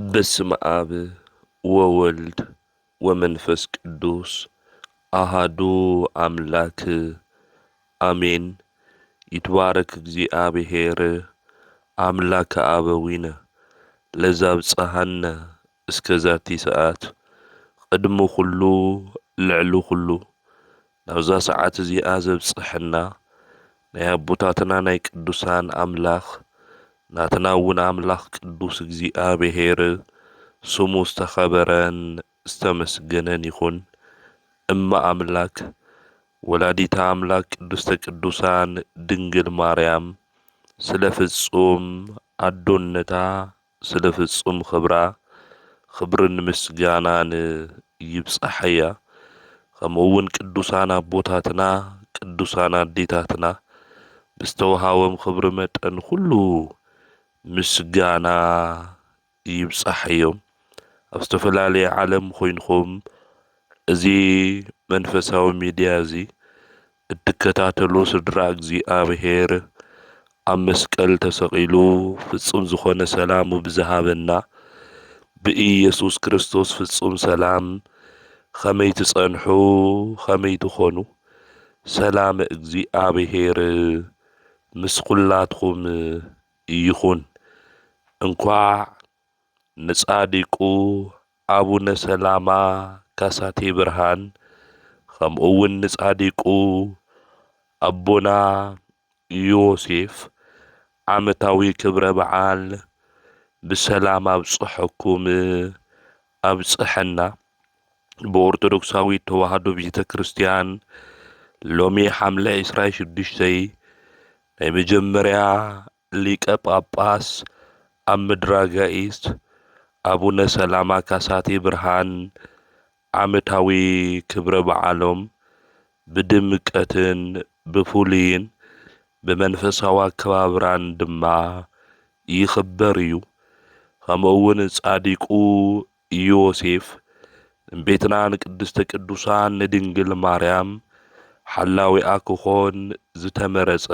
በስመ አብ ወወልድ ወመንፈስ ቅዱስ አሃዱ አምላክ አሜን። ይትባረክ እግዚአብሔር አምላከ አበዊነ ለዘብጽሐነ እስከ ዛቲ ሰዓት ቅድሚ ኩሉ ልዕሊ ኩሉ ናብዛ ሰዓት እዚኣ ዘብጽሐና ናይ አቦታትና ናይ ቅዱሳን አምላኽ ናትና እውን አምላኽ ቅዱስ እግዚአብሔር ስሙ ዝተኸበረን ዝተመስገነን ይኹን። እማ አምላክ ወላዲታ አምላክ ቅድስተ ቅዱሳን ድንግል ማርያም ስለ ፍጹም አዶነታ ስለ ፍጹም ክብራ ክብርን ምስጋናን ይብጽሐያ። ከምኡውን ቅዱሳን አቦታትና ቅዱሳን አዴታትና ብዝተወሃቦም ክብሪ መጠን ኩሉ ምስጋና ይብጽሐዮም። ኣብ ዝተፈላለየ ዓለም ኮይንኩም እዚ መንፈሳዊ ሚድያ እዚ እትከታተሉ ስድራ እግዚአብሔር ኣብ መስቀል ተሰቂሉ ፍጹም ዝኾነ ሰላሙ ብዝሃበና ብኢየሱስ ክርስቶስ ፍጹም ሰላም ከመይ ትጸንሑ ከመይ ትኾኑ ሰላም እግዚአብሔር ምስ ኩላትኩም ይኹን። እንኳዕ ንጻድቁ አቡነ ሰላማ ካሳቴ ብርሃን ከምኡውን ንጻድቁ አቦና ዮሴፍ ዓመታዊ ክብረ በዓል ብሰላም አብጽሐኩም አብጽሐና። በኦርቶዶክሳዊት ተዋህዶ ቤተ ክርስቲያን ሎሚ ሐምለ 26 ናይ መጀመርያ ሊቀ ጳጳስ ኣብ ምድረ ጋኢስ አቡነ ሰላማ ካሳቴ ብርሃን ዓመታዊ ክብረ በዓሎም ብድምቀትን ብፍሉይን ብመንፈሳዊ አከባብራን ድማ ይኽበር እዩ። ከምኡውን ጻዲቁ ዮሴፍ ቤትና ንቅድስተ ቅዱሳን ንድንግል ማርያም ሓላዊኣ ክኾን ዝተመረጸ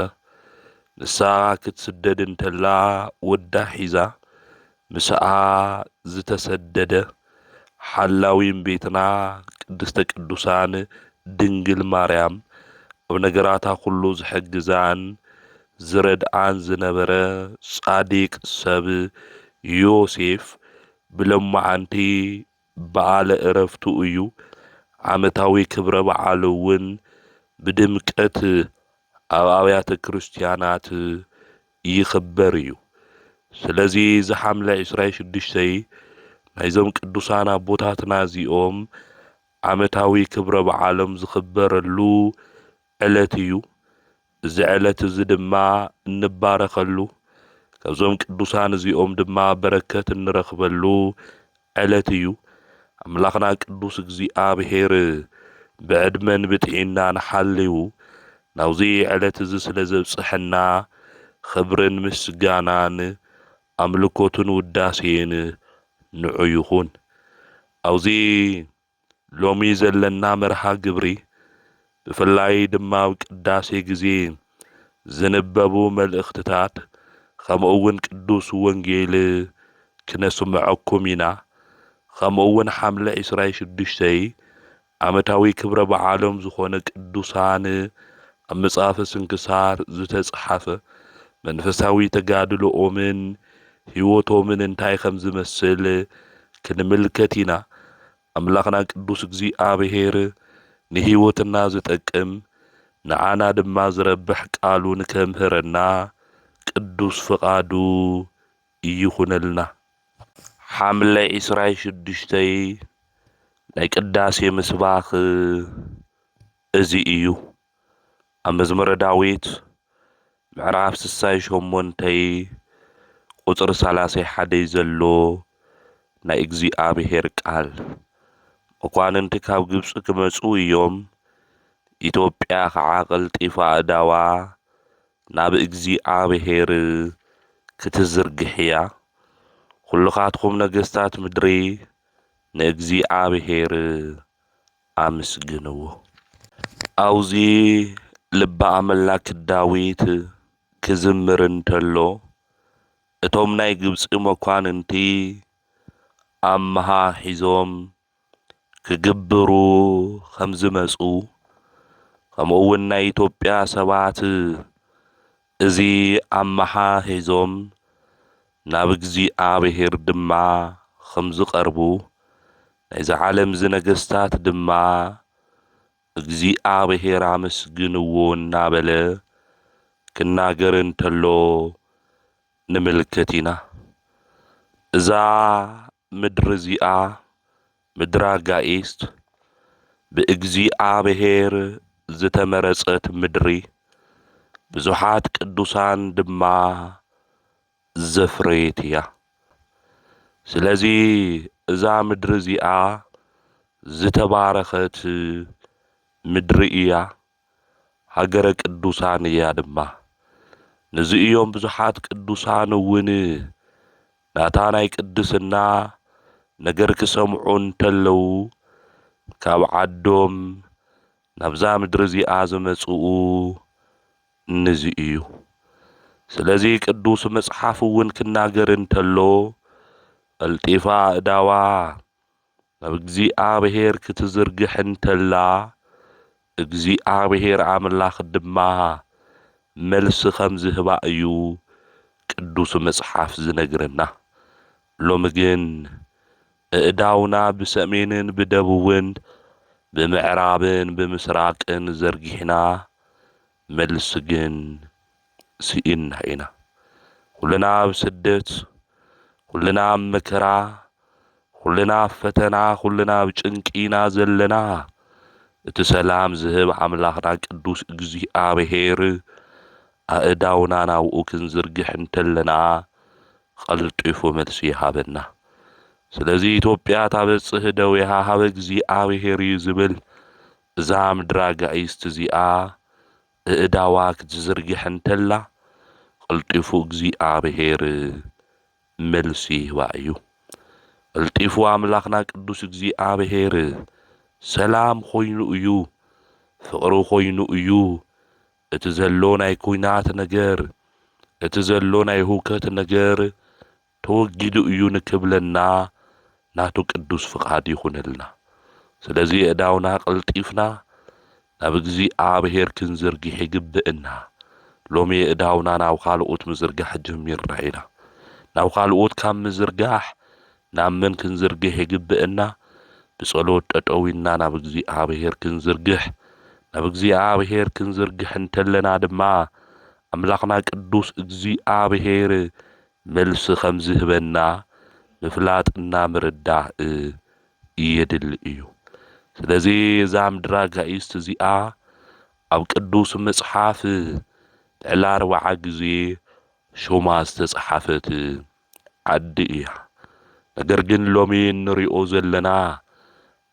ንሳ ክትስደድ እንተላ ወዳ ሒዛ ምስኣ ዝተሰደደ ሓላዊን ቤትና ቅድስተ ቅዱሳን ድንግል ማርያም ኣብ ነገራታ ኩሉ ዝሕግዛን ዝረድአን ዝነበረ ጻዲቅ ሰብ ዮሴፍ ብሎማዓንቲ በዓለ ዕረፍቱ እዩ። ዓመታዊ ክብረ በዓሉ እውን ብድምቀት ኣብ ኣብያተ ክርስቲያናት ይኽበር እዩ። ስለዚ ዝሐምለ 26 ናይዞም ቅዱሳን አቦታትና እዚኦም ዓመታዊ ክብረ በዓሎም ዝኽበረሉ ዕለት እዩ። እዚ ዕለት እዚ ድማ እንባረኸሉ ካብዞም ቅዱሳን እዚኦም ድማ በረከት እንረኽበሉ ዕለት እዩ። አምላኽና ቅዱስ እግዚአብሔር ብዕድመን ብጥዕናን ሓልዩ ናብዚ ዕለት እዚ ስለ ዘብጽሐና ክብርን ምስጋናን አምልኮትን ውዳሴን ንዑ ይኹን። ኣብዚ ሎሚ ዘለና መርሃ ግብሪ ብፍላይ ድማ ኣብ ቅዳሴ ግዜ ዝንበቡ መልእኽትታት ከምኡውን ቅዱስ ወንጌል ክነስምዐኩም ኢና። ከምኡውን ሐምለ 26 ዓመታዊ ክብረ በዓሎም ዝኾነ ቅዱሳን ኣብ መጽሓፈ ስንክሳር ዝተጽሓፈ መንፈሳዊ ተጋድሎኦምን ሕይወቶምን እንታይ ከም ዝመስል ክንምልከት ኢና። አምላኽና ቅዱስ እግዚአብሔር ንሕይወትና ዝጠቅም ንዓና ድማ ዝረብሕ ቃሉ ንከምህረና ቅዱስ ፍቓዱ ይኹነልና። ሐምለ 26 ናይ ቅዳሴ ምስባኽ እዚ እዩ። ኣብ መዝሙረ ዳዊት ምዕራፍ 68 ቁጽሪ 31 ዘሎ ናይ እግዚአብሔር ቃል መኳንንቲ ካብ ግብፂ ክመጹ እዮም፣ ኢትዮጵያ ከዓ ቀልጢፋ ኣእዳዋ ናብ እግዚአብሔር ክትዝርግሕ እያ። ኩልኻትኩም ነገስታት ምድሪ ንእግዚአብሔር አመስግንዎ። አውዚ ልበ አምላክ ዳዊት ክዝምር እንተሎ እቶም ናይ ግብፂ መኳንንቲ ኣምሃ ሒዞም ክግብሩ ከም ዝመጹ ከምኡውን ናይ ኢትዮጵያ ሰባት እዚ ኣምሃ ሒዞም ናብ እግዚኣብሔር ድማ ከም ዝቐርቡ ናይዚ ዓለም ነገሥታት ድማ እግዚኣብሔር ኣመስግንዎ እናበለ ክናገር እንተሎ ንምልከት ኢና። እዛ ምድሪ እዚኣ ምድራ ጋኢስት ብእግዚኣብሔር ዝተመረጸት ምድሪ ብዙሓት ቅዱሳን ድማ ዘፍረየት እያ። ስለዚ እዛ ምድሪ እዚኣ ዝተባረኸት ምድሪ እያ፣ ሃገረ ቅዱሳን እያ ድማ። ነዚኦም ብዙሓት ቅዱሳን እውን ናታ ናይ ቅድስና ነገር ክሰምዑ እንተለዉ ካብ ዓዶም ናብዛ ምድሪ እዚኣ ዝመጽኡ ነዚ እዩ። ስለዚ ቅዱስ መጽሓፍ እውን ክናገር እንተሎ ቀልጢፋ እዳዋ ናብ እግዚኣብሔር ክትዝርግሕ እንተላ እግዚኣብሔር ኣምላኽ ድማ መልሲ ከም ዝህባ እዩ ቅዱስ መጽሓፍ ዝነግረና። ሎሚ ግን እዳውና ብሰሜንን ብደቡብን ብምዕራብን ብምስራቅን ዘርጊሕና መልሲ ግን ስኢና ኢና። ኩልና ኣብ ስደት፣ ኩልና ኣብ መከራ፣ ኩልና ኣብ ፈተና፣ ኩልና ኣብ ጭንቂና ዘለና እቲ ሰላም ዝህብ ኣምላኽና ቅዱስ እግዚኣብሔር ኣእዳውና ናብኡ ክንዝርግሕ እንተለና ቀልጢፉ መልሲ ይሃበና። ስለዚ ኢትዮጵያ ታበጽሕ ደዊሃ ሃበ እግዚኣብሔር እዩ ዝብል እዛ ምድራ ጋኢስት እዚኣ እእዳዋ ክትዝርግሕ እንተላ ቀልጢፉ እግዚኣብሔር መልሲ ይህባ እዩ። ቀልጢፉ ኣምላኽና ቅዱስ እግዚኣብሔር ሰላም ኮይኑ እዩ፣ ፍቕሪ ኮይኑ እዩ፣ እቲ ዘሎ ናይ ኩናት ነገር፣ እቲ ዘሎ ናይ ሁከት ነገር ተወጊዱ እዩ ንክብለና ናቱ ቅዱስ ፍቃድ ይኹነልና። ስለዚ እዳውና ቀልጢፍና ናብ እግዚኣብሔር ክንዝርግሕ ይግብአና። ሎሚ እዳውና ናብ ካልኦት ምዝርጋሕ ጀሚርና ኢና። ናብ ካልኦት ካብ ምዝርጋሕ ናብ መን ክንዝርግሕ ይግብአና? ብጸሎት ጠጠው ኢልና ናብ እግዚኣብሔር ክንዝርግሕ። ናብ እግዚኣብሔር ክንዝርግሕ እንተለና ድማ ኣምላኽና ቅዱስ እግዚኣብሔር መልሲ ከም ዝህበና ምፍላጥና ምርዳእ የድሊ እዩ። ስለዚ እዛ ምድራ ጋኢስት እዚኣ ኣብ ቅዱስ መጽሓፍ ልዕሊ 40 ግዜ ሾማ ዝተጻሓፈት ዓዲ እያ። ነገር ግን ሎሚ እንሪኦ ዘለና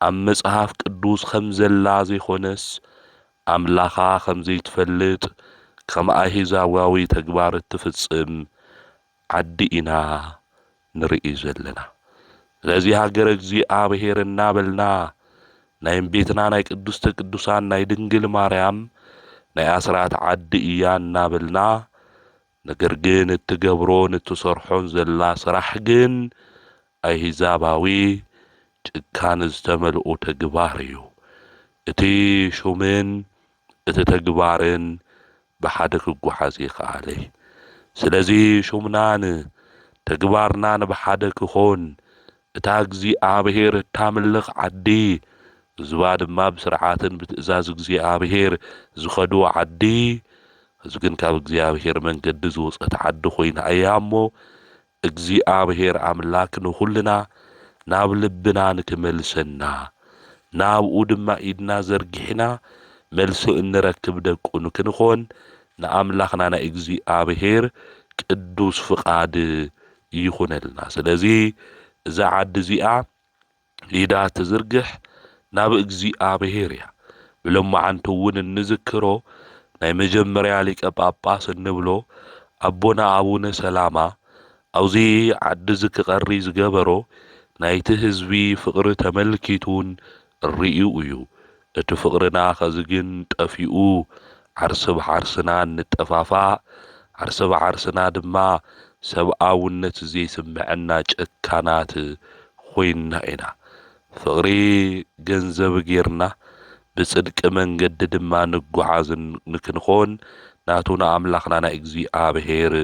ኣብ መጽሓፍ ቅዱስ ከም ዘላ ዘይኾነስ ኣምላኻ ከም ዘይትፈልጥ ከም ኣሕዛባዊ ተግባር እትፍጽም ዓዲ ኢና ንርኢ ዘለና። ስለዚ ሃገረ እግዚኣብሔር እናበልና ናይ ቤትና ናይ ቅድስተ ቅዱሳን ናይ ድንግል ማርያም ናይ ኣስራት ዓዲ እያ እናበልና፣ ነገር ግን እትገብሮን እትሰርሖን ዘላ ስራሕ ግን ኣሕዛባዊ ጭካነ ዝተመልኦ ተግባር እዩ። እቲ ሹምን እቲ ተግባርን ብሓደ ክጓዓዝ ይከኣለ። ስለዚ ሹምናን ተግባርናን ብሓደ ክኾን እታ እግዚኣብሔር እታምልኽ ዓዲ ህዝባ ድማ ብስርዓትን ብትእዛዝ እግዚኣብሔር ዝኸዱ ዓዲ እዚ ግን ካብ እግዚኣብሔር መንገዲ ዝወፀት ዓዲ ኮይና እያ እሞ እግዚኣብሔር ኣምላክ ንኹልና ናብ ልብና ንክመልሰና ናብኡ ድማ ኢድና ዘርጊሕና መልሲ እንረክብ ደቁ ንክንኾን ንኣምላኽና ናይ እግዚኣብሔር ቅዱስ ፍቃድ ይኹነልና። ስለዚ እዛ ዓዲ እዚኣ ኢዳ ትዝርግሕ ናብ እግዚኣብሔር እያ። ብሎማዓንቲ እውን እንዝክሮ ናይ መጀመርያ ሊቀ ጳጳስ እንብሎ ኣቦና ኣቡነ ሰላማ ኣብዚ ዓዲ ክቐሪ ዝገበሮ ናይቲ ህዝቢ ፍቅሪ ተመልኪቱን ርኢዩ እዩ። እቲ ፍቅርና ከዚ ግን ጠፊኡ ዓርሲ ብዓርስና እንጠፋፋእ፣ ዓርሲ ብዓርስና ድማ ሰብኣውነት ዘይስምዐና ጨካናት ኮይንና ኢና ፍቕሪ ገንዘብ ጌርና ብጽድቂ መንገዲ ድማ ንጓዓዝ ንክንኾን ናቱና ኣምላኽና ናይ እግዚኣብሔር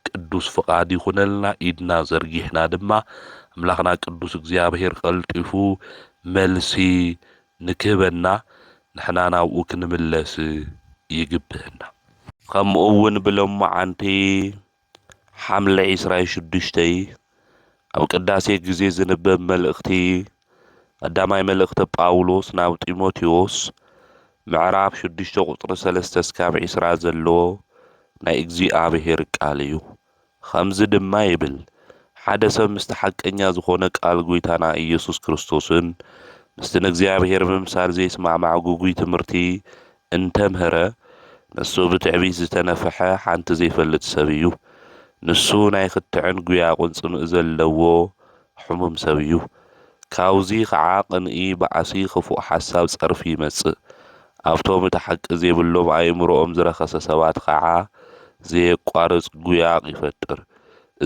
ቅዱስ ፍቓድ ይኹነልና ኢድና ዘርጊሕና ድማ ኣምላኽና ቅዱስ እግዚኣብሔር ቀልጢፉ መልሲ ንክህበና ንሕና ናብኡ ክንምለስ ይግብአና ከምኡ እውን ብሎማዓንቲ ሓምለ 26 ኣብ ቅዳሴ ግዜ ዝንበብ መልእኽቲ ቀዳማይ መልእኽቲ ጳውሎስ ናብ ጢሞቴዎስ ምዕራፍ 6 ቁጥሪ 3 እስካብ 20 ዘሎ ናይ እግዚኣብሔር ቃል እዩ ከምዚ ድማ ይብል ሓደ ሰብ ምስቲ ሓቀኛ ዝኾነ ቃል ጎይታና ኢየሱስ ክርስቶስን ምስቲ ንእግዚኣብሔር ምምሳል ዘይስማዕማዕ ጉጉይ ትምህርቲ እንተምህረ ንሱ ብትዕቢት ዝተነፍሐ ሓንቲ ዘይፈልጥ ሰብ እዩ ንሱ ናይ ክትዕን ጉያቁን ጽምእ ዘለዎ ሕሙም ሰብ እዩ ካውዚ ከዓ ቅንኢ ባዕሲ ክፉእ ሓሳብ ጸርፊ ይመጽእ ኣብቶም እቲ ሓቂ ዘይብሎም ኣእምሮኦም ዝረኸሰ ሰባት ከዓ ዘየቋርጽ ጉያቕ ይፈጥር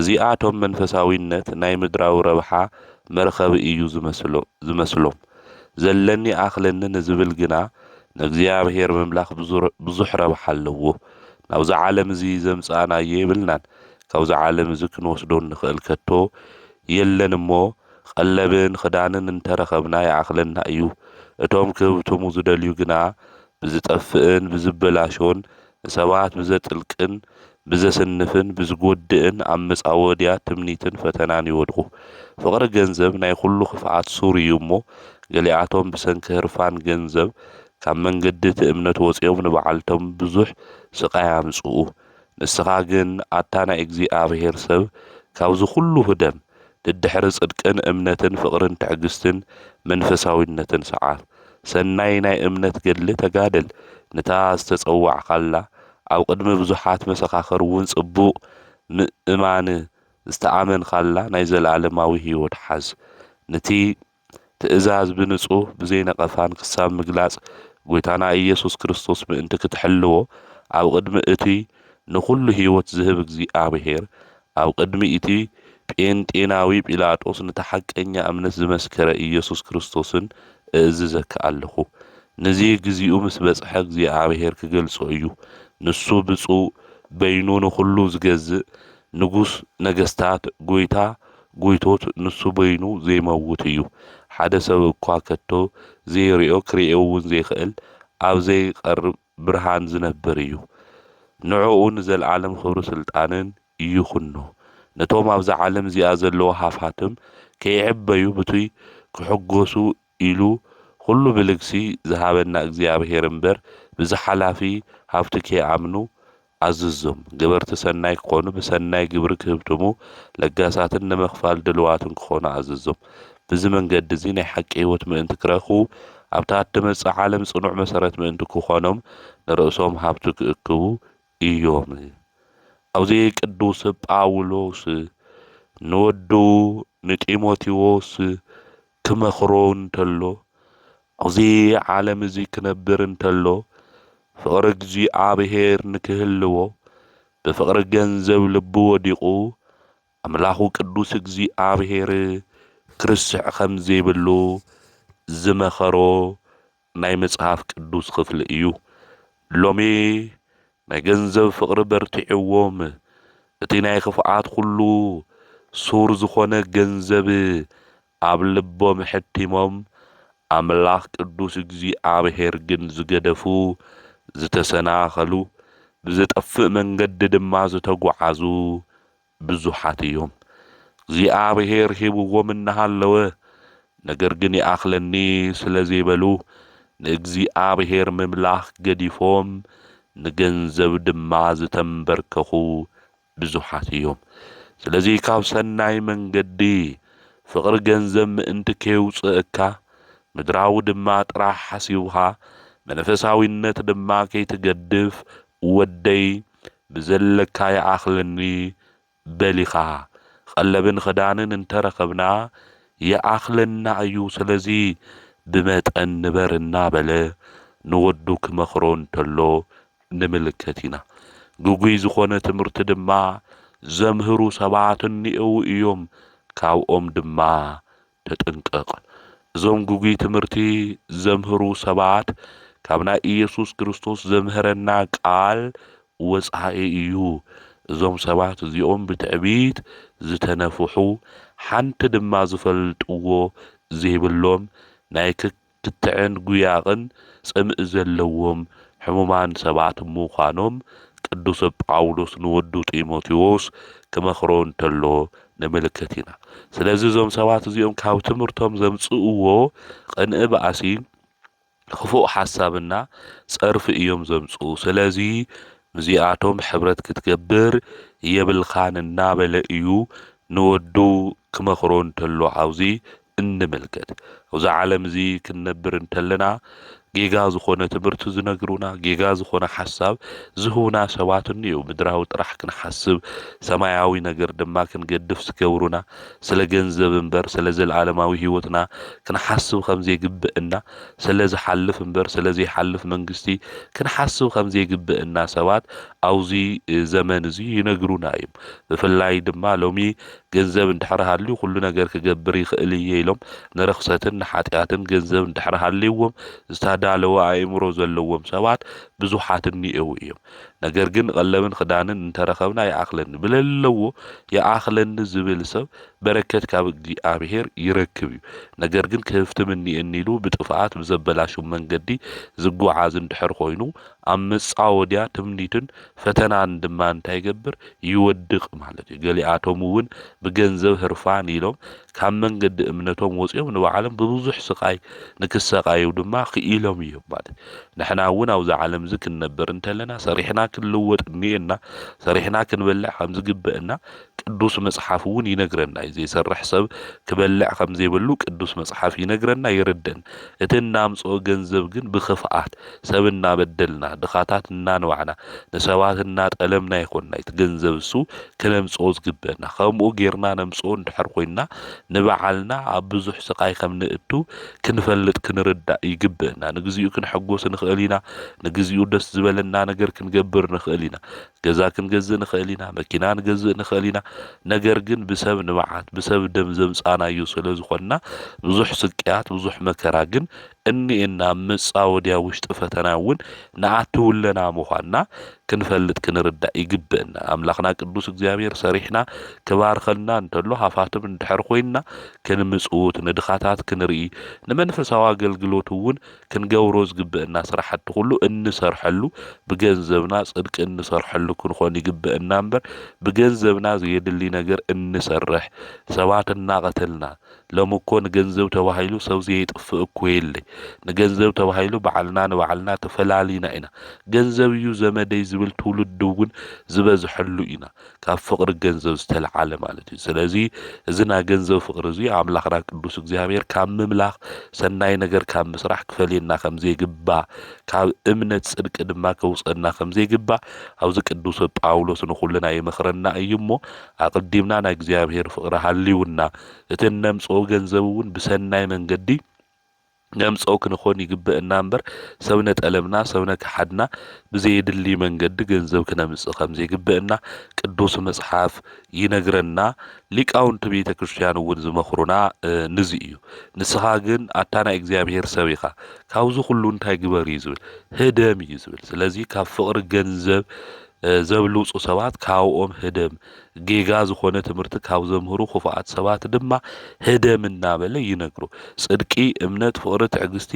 እዚኣቶም መንፈሳዊነት ናይ ምድራዊ ረብሓ መርኸቢ እዩ ዝመስሎም ዘለኒ ኣኽለኒ ንዝብል ግና ንእግዚኣብሔር ምምላኽ ብዙሕ ረብሓ ኣለዎ ናብዚ ዓለም እዚ ዘምጽኣናዮ የብልናን ካብዚ ዓለም እዚ ክንወስዶ ንኽእል ከቶ የለን እሞ ቀለብን ክዳንን እንተረኸብና ይኣኽለና እዩ እቶም ክህብቶሙ ዝደልዩ ግና ብዝጠፍእን ብዝበላሾን ሰባት ብዘጥልቅን ብዘስንፍን ብዝጎድእን ኣብ መጻወድያ ትምኒትን ፈተናን ይወድቁ ፍቕሪ ገንዘብ ናይ ኩሉ ክፍኣት ሱር እዩ እሞ ገሊኣቶም ብሰንኪ ህርፋን ገንዘብ ካብ መንገዲ እቲ እምነት ወፂኦም ንበዓልቶም ብዙሕ ስቃይ ኣምጽኡ ንስኻ ግን ኣታ ናይ እግዚኣብሔር ሰብ ካብዚ ኩሉ ህደም ድድሕሪ ጽድቅን እምነትን ፍቕርን ትዕግስትን መንፈሳዊነትን ሰዓር ሰናይ ናይ እምነት ገድሊ ተጋደል ነታ ዝተጸዋዕካላ ኣብ ቅድሚ ብዙሓት መሰኻኽር እውን ጽቡቕ ምእማን ዝተኣመንካላ ናይ ዘለኣለማዊ ህይወት ሓዝ ነቲ ትእዛዝ ብንጹህ ብዘይነቐፋን ክሳብ ምግላጽ ጎይታና ኢየሱስ ክርስቶስ ምእንቲ ክትሕልዎ ኣብ ቅድሚ እቲ ንኹሉ ህይወት ዝህብ እግዚኣብሔር ኣብ ቅድሚ እቲ ጴንጤናዊ ጲላጦስ ነቲ ሓቀኛ እምነት ዝመስከረ ኢየሱስ ክርስቶስን እእዝዘካ ኣለኹ ነዚ ግዚኡ ምስ በጽሐ እግዚኣብሔር ክገልጾ እዩ ንሱ ብፁዕ በይኑ ንኹሉ ዝገዝእ ንጉስ ነገስታት ጎይታ ጎይቶት ንሱ በይኑ ዘይመውት እዩ ሓደ ሰብ እኳ ከቶ ዘይርኦ ክሪኦ እውን ዘይኽእል ኣብ ዘይቐርብ ብርሃን ዝነብር እዩ ንዕኡን ዘለዓለም ክብሪ ስልጣንን ይኹኖ ነቶም ኣብዛ ዓለም እዚኣ ዘለዎ ሃፋትም ከይዕበዩ ብቱይ ክሕጎሱ ኢሉ ኩሉ ብልግሲ ዝሃበና እግዚኣብሔር እምበር ብዝሓላፊ ሃብቲ ከይኣምኑ ኣዝዞም ገበርቲ ሰናይ ክኾኑ ብሰናይ ግብሪ ክህብትሙ ለጋሳትን ንምኽፋል ድልዋትን ክኾኑ ኣዝዞም ብዚ መንገዲ እዚ ናይ ሓቂ ህይወት ምእንቲ ክረኽቡ ኣብታ እትመጽእ ዓለም ጽኑዕ መሰረት ምእንቲ ክኾኖም ንርእሶም ሃብቲ ክእክቡ እዮም ኣብዚ ቅዱስ ጳውሎስ ንወዱ ንጢሞቴዎስ ክመኽሮ እንተሎ ኣብዚ ዓለም እዚ ክነብር እንተሎ ፍቕሪ እግዚኣብሔር ንክህልዎ ብፍቕሪ ገንዘብ ልቡ ወዲቑ ኣምላኹ ቅዱስ እግዚኣብሔር ክርስዕ ከም ዘይብሉ ዝመኸሮ ናይ መጽሓፍ ቅዱስ ክፍሊ እዩ ሎሚ ናይ ገንዘብ ፍቕሪ በርቲዕዎም እቲ ናይ ክፍኣት ኩሉ ሱር ዝኾነ ገንዘብ ኣብ ልቦም ሕቲሞም ኣምላኽ ቅዱስ እግዚኣብሔር ግን ዝገደፉ ዝተሰናኸሉ ብዝጠፍእ መንገዲ ድማ ዝተጓዓዙ ብዙሓት እዮም እግዚኣብሔር ሂብዎም እናሃለወ ነገር ግን ይኣኽለኒ ስለ ዘይበሉ ንእግዚኣብሔር ምምላኽ ገዲፎም ንገንዘብ ድማ ዝተንበርከኹ ብዙሓት እዮም ስለዚ ካብ ሰናይ መንገዲ ፍቕሪ ገንዘብ ምእንቲ ከይውፅእካ ምድራዊ ድማ ጥራሕ ሓሲብኻ መንፈሳዊነት ድማ ከይትገድፍ ወደይ ብዘለካ ይኣኽለኒ በሊኻ ቀለብን ክዳንን እንተረኸብና ይኣኽለና እዩ ስለዚ ብመጠን ንበር እናበለ ንወዱ ክመኽሮ እንተሎ ንምልከት ኢና ጉጉይ ዝኾነ ትምህርቲ ድማ ዘምህሩ ሰባት እኒአው እዮም ካብኦም ድማ ተጠንቀቕ። እዞም ጉጉይ ትምህርቲ ዘምህሩ ሰባት ካብ ናይ ኢየሱስ ክርስቶስ ዘምህረና ቃል ወጻኢ እዩ። እዞም ሰባት እዚኦም ብትዕቢት ዝተነፍሑ ሓንቲ ድማ ዝፈልጥዎ ዘይብሎም ናይ ክትዕን ጉያቕን ጽምእ ዘለዎም ሕሙማን ሰባት ምዃኖም ቅዱስ ጳውሎስ ንወዱ ጢሞቴዎስ ክመኽሮ እንተሎ ንምልከት ኢና። ስለዚ እዞም ሰባት እዚኦም ካብ ትምህርቶም ዘምጽእዎ ቅንኢ በኣሲ ክፉእ ሓሳብና ጸርፊ እዮም ዘምጽኡ። ስለዚ እዚኣቶም ሕብረት ክትገብር የብልኻን እናበለ እዩ ንወዱ ክመኽሮ እንተሎ ዓውዚ እንምልከት። ኣብዚ ዓለም እዚ ክንነብር እንተለና ጌጋ ዝኾነ ትምህርቲ ዝነግሩና ጌጋ ዝኾነ ሓሳብ ዝህቡና ሰባት እኒአው። ምድራዊ ጥራሕ ክንሓስብ ሰማያዊ ነገር ድማ ክንገድፍ ዝገብሩና ስለ ገንዘብ እምበር ስለ ዘለዓለማዊ ህይወትና ክንሓስብ ከም ዘይግብአና ስለ ዝሓልፍ እምበር ስለ ዘይሓልፍ መንግስቲ ክንሓስብ ከም ዘይግብአና ሰባት ኣብዚ ዘመን እዚ ይነግሩና እዮም። ብፍላይ ድማ ሎሚ ገንዘብ እንድሕር ሃልዩ ኩሉ ነገር ክገብር ይኽእል እየ ኢሎም ንርኽሰትን ንሓጢኣትን ገንዘብ እንድሕር ሃልይዎም ዝተዳለወ ኣእምሮ ዘለዎም ሰባት ብዙሓት እኒአው እዮም። ነገር ግን ቀለብን ክዳንን እንተረኸብና ይኣኽለኒ ብለለዎ ይኣኽለኒ ዝብል ሰብ በረከት ካብ እግዚኣብሔር ይረክብ እዩ። ነገር ግን ክህፍትም እኒአኒ ኢሉ ብጥፍኣት ብዘበላሹ መንገዲ ዝጓዓዝ እንድሕር ኮይኑ ኣብ መጻወድያ ትምኒትን ፈተናን ድማ እንታይ ይገብር ይወድቕ ማለት እዩ። ገሊኣቶም እውን ብገንዘብ ህርፋን ኢሎም ካብ መንገዲ እምነቶም ወፂኦም ንባዕሎም ብብዙሕ ስቃይ ንክሰቃዩ ድማ ክኢሎም እዮም ማለት። ንሕና እውን ኣብዚ ዓለም እዚ ክንነብር እንተለና ሰሪሕና ክንልወጥ እኒአና ሰሪሕና ክንበልዕ ከም ዝግብአና ቅዱስ መጽሓፍ እውን ይነግረና እዩ። ዘይሰርሕ ሰብ ክበልዕ ከም ዘይብሉ ቅዱስ መጽሓፍ ይነግረና ይርድን። እቲ እናምጽኦ ገንዘብ ግን ብኽፍኣት ሰብ እናበደልና ድኻታት እናንባዕና ንሰባት እናጠለምና ይኮንና እቲ ገንዘብ እሱ ክነምጽኦ ዝግብአና ከምኡ ጌርና ነምጽኦ እንድሕር ኮይና ንባዓልና ኣብ ብዙሕ ስቃይ ከም ንእቱ ክንፈልጥ ክንርዳእ ይግብአና። ንግዚኡ ክንሐጎስ ንኽእል ኢና። ንግዚኡ ደስ ዝበለና ነገር ክንገብር ንኽእል ኢና። ገዛ ክንገዝእ ንኽእል ኢና። መኪና ንገዝእ ንኽእል ኢና። ነገር ግን ብሰብ ንባዓት ብሰብ ደም ዘምጻናዩ ስለ ዝኾንና ብዙሕ ስቅያት ብዙሕ መከራ ግን እኒአና መጻወድያ ውሽጢ ፈተና እውን ንኣትውለና ምዃንና ክንፈልጥ ክንርዳእ ይግብአና። ኣምላኽና ቅዱስ እግዚኣብሔር ሰሪሕና ክባርከልና እንተሎ ሃፋትም እንድሕር ኮይንና ክንምጽውት ንድኻታት ክንርኢ ንመንፈሳዊ ኣገልግሎት እውን ክንገብሮ ዝግብአና ስራሕቲ ኩሉ እንሰርሐሉ ብገንዘብና ጽድቂ እንሰርሐሉ ክንኾን ይግብአና እምበር ብገንዘብና ዘየድሊ ነገር እንሰርሕ ሰባት እናቐተልና ሎሚ እኮ ንገንዘብ ተባሂሉ ሰብ ዘይጥፍእ እኮ የለይ። ንገንዘብ ተባሂሉ ባዕልና ንባዕልና ተፈላሊና ኢና። ገንዘብ እዩ ዘመደይ ዝብል ትውልድ እውን ዝበዝሐሉ ኢና ካብ ፍቅሪ ገንዘብ ዝተለዓለ ማለት እዩ። ስለዚ እዚ ናይ ገንዘብ ፍቅሪ እዚ ኣምላኽና ቅዱስ እግዚኣብሔር ካብ ምምላኽ ሰናይ ነገር ካብ ምስራሕ ክፈልየና ከም ዘይግባእ ካብ እምነት ጽድቂ ድማ ከውፀና ከም ዘይግባእ ኣብዚ ቅዱስ ጳውሎስ ንኹልና ይመኽረና እዩ እሞ ኣቅዲምና ናይ እግዚኣብሔር ፍቅሪ ሃልዩና እቲ ነምጽኦ ገንዘብ እውን ብሰናይ መንገዲ ነምጽኦ ክንኾን ይግብአና እምበር ሰብ ነጠለምና ሰብ ነክሓድና ብዘይድሊ መንገዲ ገንዘብ ክነምጽእ ከም ዘይግብአና ቅዱስ መጽሓፍ ይነግረና። ሊቃውንቲ ቤተ ክርስቲያን እውን ዝመኽሩና ንዚ እዩ። ንስኻ ግን ኣታ ናይ እግዚኣብሔር ሰብ ኢኻ ካብዚ ኩሉ እንታይ ግበር እዩ ዝብል ህደም እዩ ዝብል። ስለዚ ካብ ፍቅሪ ገንዘብ ዘብልውፁ ሰባት ካብኦም ህደም ጌጋ ዝኾነ ትምህርቲ ካብ ዘምህሩ ክፉኣት ሰባት ድማ ህደም እናበለ ይነግሩ። ጽድቂ እምነት ፍቅሪ ትዕግስቲ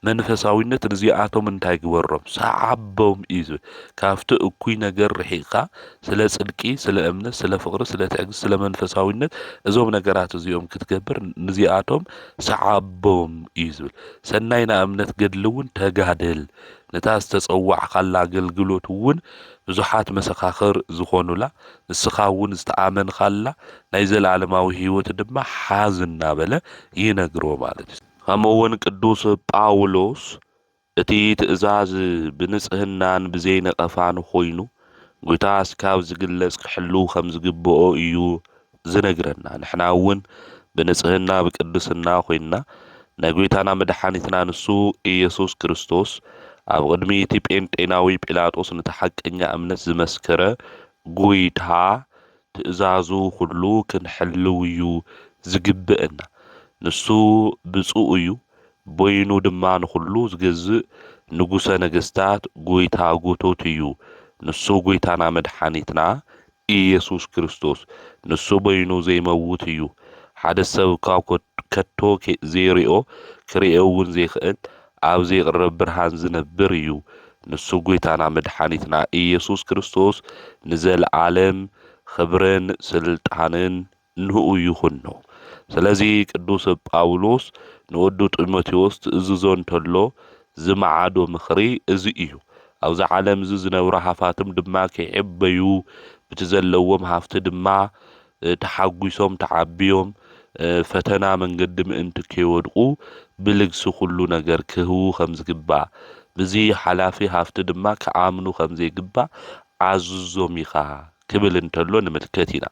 መንፈሳዊነት ንዚኣቶም እንታይ ግበሮም ሰዓቦም እዩ ዝብል። ካብቲ እኩይ ነገር ርሒቕካ ስለ ጽድቂ ስለ እምነት ስለ ፍቅሪ ስለ ትዕግስቲ ስለ መንፈሳዊነት እዞም ነገራት እዚኦም ክትገብር ንዚኣቶም ሰዓቦም እዩ ዝብል። ሰናይ ና እምነት ገድሊ እውን ተጋድል ነታ ዝተጸዋዕካላ ኣገልግሎት እውን ብዙሓት መሰኻኽር ዝኾኑላ ንስኻ እውን ዝተኣመንካላ ናይ ዘለዓለማዊ ህይወት ድማ ሓዝ እናበለ ይነግሮ ማለት እዩ። ከምኡውን ቅዱስ ጳውሎስ እቲ ትእዛዝ ብንጽህናን ብዘይነቐፋን ኮይኑ ጌታ እስካብ ዝግለጽ ክሕሉ ከም ዝግብኦ እዩ ዝነግረና። ንሕና እውን ብንጽህና ብቅድስና ኮይንና ናይ ጌታና መድሓኒትና ንሱ ኢየሱስ ክርስቶስ ኣብ ቅድሚ እቲ ጴንጤናዊ ጲላጦስ ነቲ ሓቀኛ እምነት ዝመስከረ ጌታ ትእዛዙ ኩሉ ክንሕልው እዩ ዝግብአና። ንሱ ብፁዕ እዩ ቦይኑ ድማ ንኹሉ ዝገዝእ ንጉሰ ነገስታት ጎይታ ጎቶት እዩ ንሱ ጎይታና መድኃኒትና ኢየሱስ ክርስቶስ ንሱ ቦይኑ ዘይመውት እዩ ሓደ ሰብ ካብ ከቶ ዘይሪኦ ክሪኤውን ዘይኽእል ኣብ ዘይቕረብ ብርሃን ዝነብር እዩ ንሱ ጎይታና መድኃኒትና ኢየሱስ ክርስቶስ ንዘለዓለም ኽብርን ስልጣንን ንህኡ ይኹኖ ስለዚ ቅዱስ ጳውሎስ ንወዱ ጢሞቴዎስ ትእዝዞ እንተሎ ዝመዓዶ ምኽሪ እዚ እዩ ኣብዛ ዓለም እዚ ዝነብሩ ሃፋትም ድማ ከይዕበዩ በቲ ዘለዎም ሃፍቲ ድማ ተሓጒሶም ተዓቢዮም ፈተና መንገዲ ምእንቲ ከይወድቁ ብልግሲ ኩሉ ነገር ክህቡ ከም ዝግባእ በዚ ሓላፊ ሃፍቲ ድማ ከኣምኑ ከም ዘይግባእ ዓዝዞም ኢኻ ክብል እንተሎ ንምልከት ኢና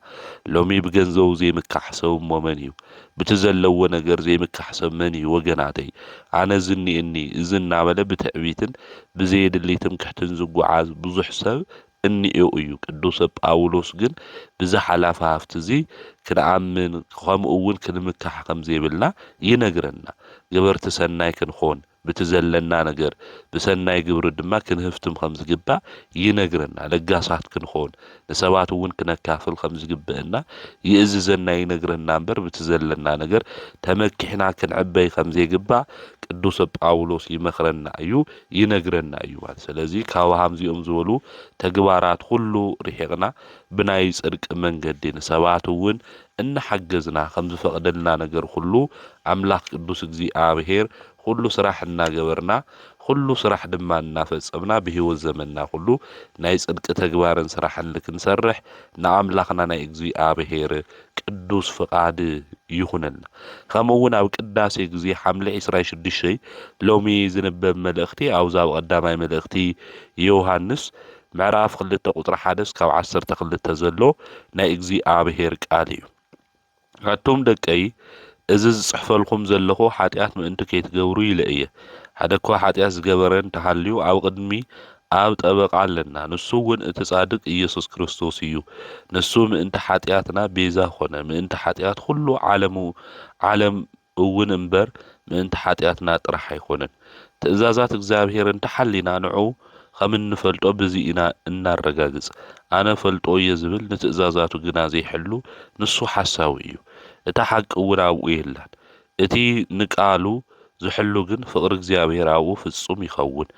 ሎሚ ብገንዘቡ ዘይምካሕሰብ ሞመን እዩ በቲ ዘለዎ ነገር ዘይምካሕሰብ መን እዩ ወገናተይ ኣነ ዝኒእኒ እዚ እናበለ ብትዕቢትን ብዘይድሊትም ክሕትን ዝጓዓዝ ብዙሕ ሰብ እኒኤው እዩ ቅዱስ ጳውሎስ ግን ብዛ ሓላፊ ሃፍቲ እዚ ክንኣምን ከምኡ እውን ክንምካሕ ከም ዘይብልና ይነግረና ገበርቲ ሰናይ ክንኾን በቲ ዘለና ነገር ብሰናይ ግብሪ ድማ ክንህፍትም ከም ዝግባእ ይነግረና ለጋሳት ክንኾን ንሰባት እውን ክነካፍል ከም ዝግበአና ይእዝዘና ይነግረና እምበር በቲ ዘለና ነገር ተመኪሕና ክንዕበይ ከም ዘይግባእ ቅዱስ ጳውሎስ ይመኽረና እዩ ይነግረና እዩ ማለት ስለዚ ካብ ሃምዚኦም ዝበሉ ተግባራት ሁሉ ርሒቕና ብናይ ጽድቂ መንገዲ ንሰባት እውን እናሐገዝና ከም ዝፈቅደልና ነገር ሁሉ አምላክ ቅዱስ እግዚአብሔር ሁሉ ስራሕ እናገበርና ሁሉ ስራሕ ድማ እናፈጸምና በህይወት ዘመንና ሁሉ ናይ ጽድቂ ተግባርን ስራሕን ልክንሰርሕ ንአምላኽና ናይ እግዚአብሔር ቅዱስ ፍቃድ ይኹነልና ከምኡውን ኣብ ቅዳሴ ጊዜ ሐምሌ 26 ሎሚ ዝንበብ መልእኽቲ ኣብዛ ቀዳማይ መልእኽቲ ዮሐንስ ምዕራፍ 2 ቁጥሪ 1 እስካብ 12 ዘሎ ናይ እግዚአብሔር ቃል እዩ ካቶም ደቀይ እዚ ዝጽሕፈልኩም ዘለኹ ኃጢአት ምእንቲ ከይትገብሩ ይለእየ ሓደ እኳ ኃጢአት ዝገበረን ተሃልዩ ኣብ ቅድሚ ኣብ ጠበቃ ኣለና ንሱ እውን እቲ ጻድቅ ኢየሱስ ክርስቶስ እዩ ንሱ ምእንቲ ኃጢአትና ቤዛ ኾነ ምእንቲ ኃጢአት ሁሉ ዓለም እውን እምበር ምእንቲ ኃጢአትና ጥራሕ ኣይኮነን ትእዛዛት እግዚአብሔር እንተሐሊና ንዑ ከም እንፈልጦ በዚ ኢና እናረጋግጽ ኣነ ፈልጦ እየ ዝብል ንትእዛዛቱ ግና ዘይሕሉ ንሱ ሓሳዊ እዩ እታ ሓቂ እውን ኣብኡ የላን እቲ ንቃሉ ዝሕሉ ግን ፍቅሪ እግዚአብሔር ኣብኡ ፍጹም ይኸውን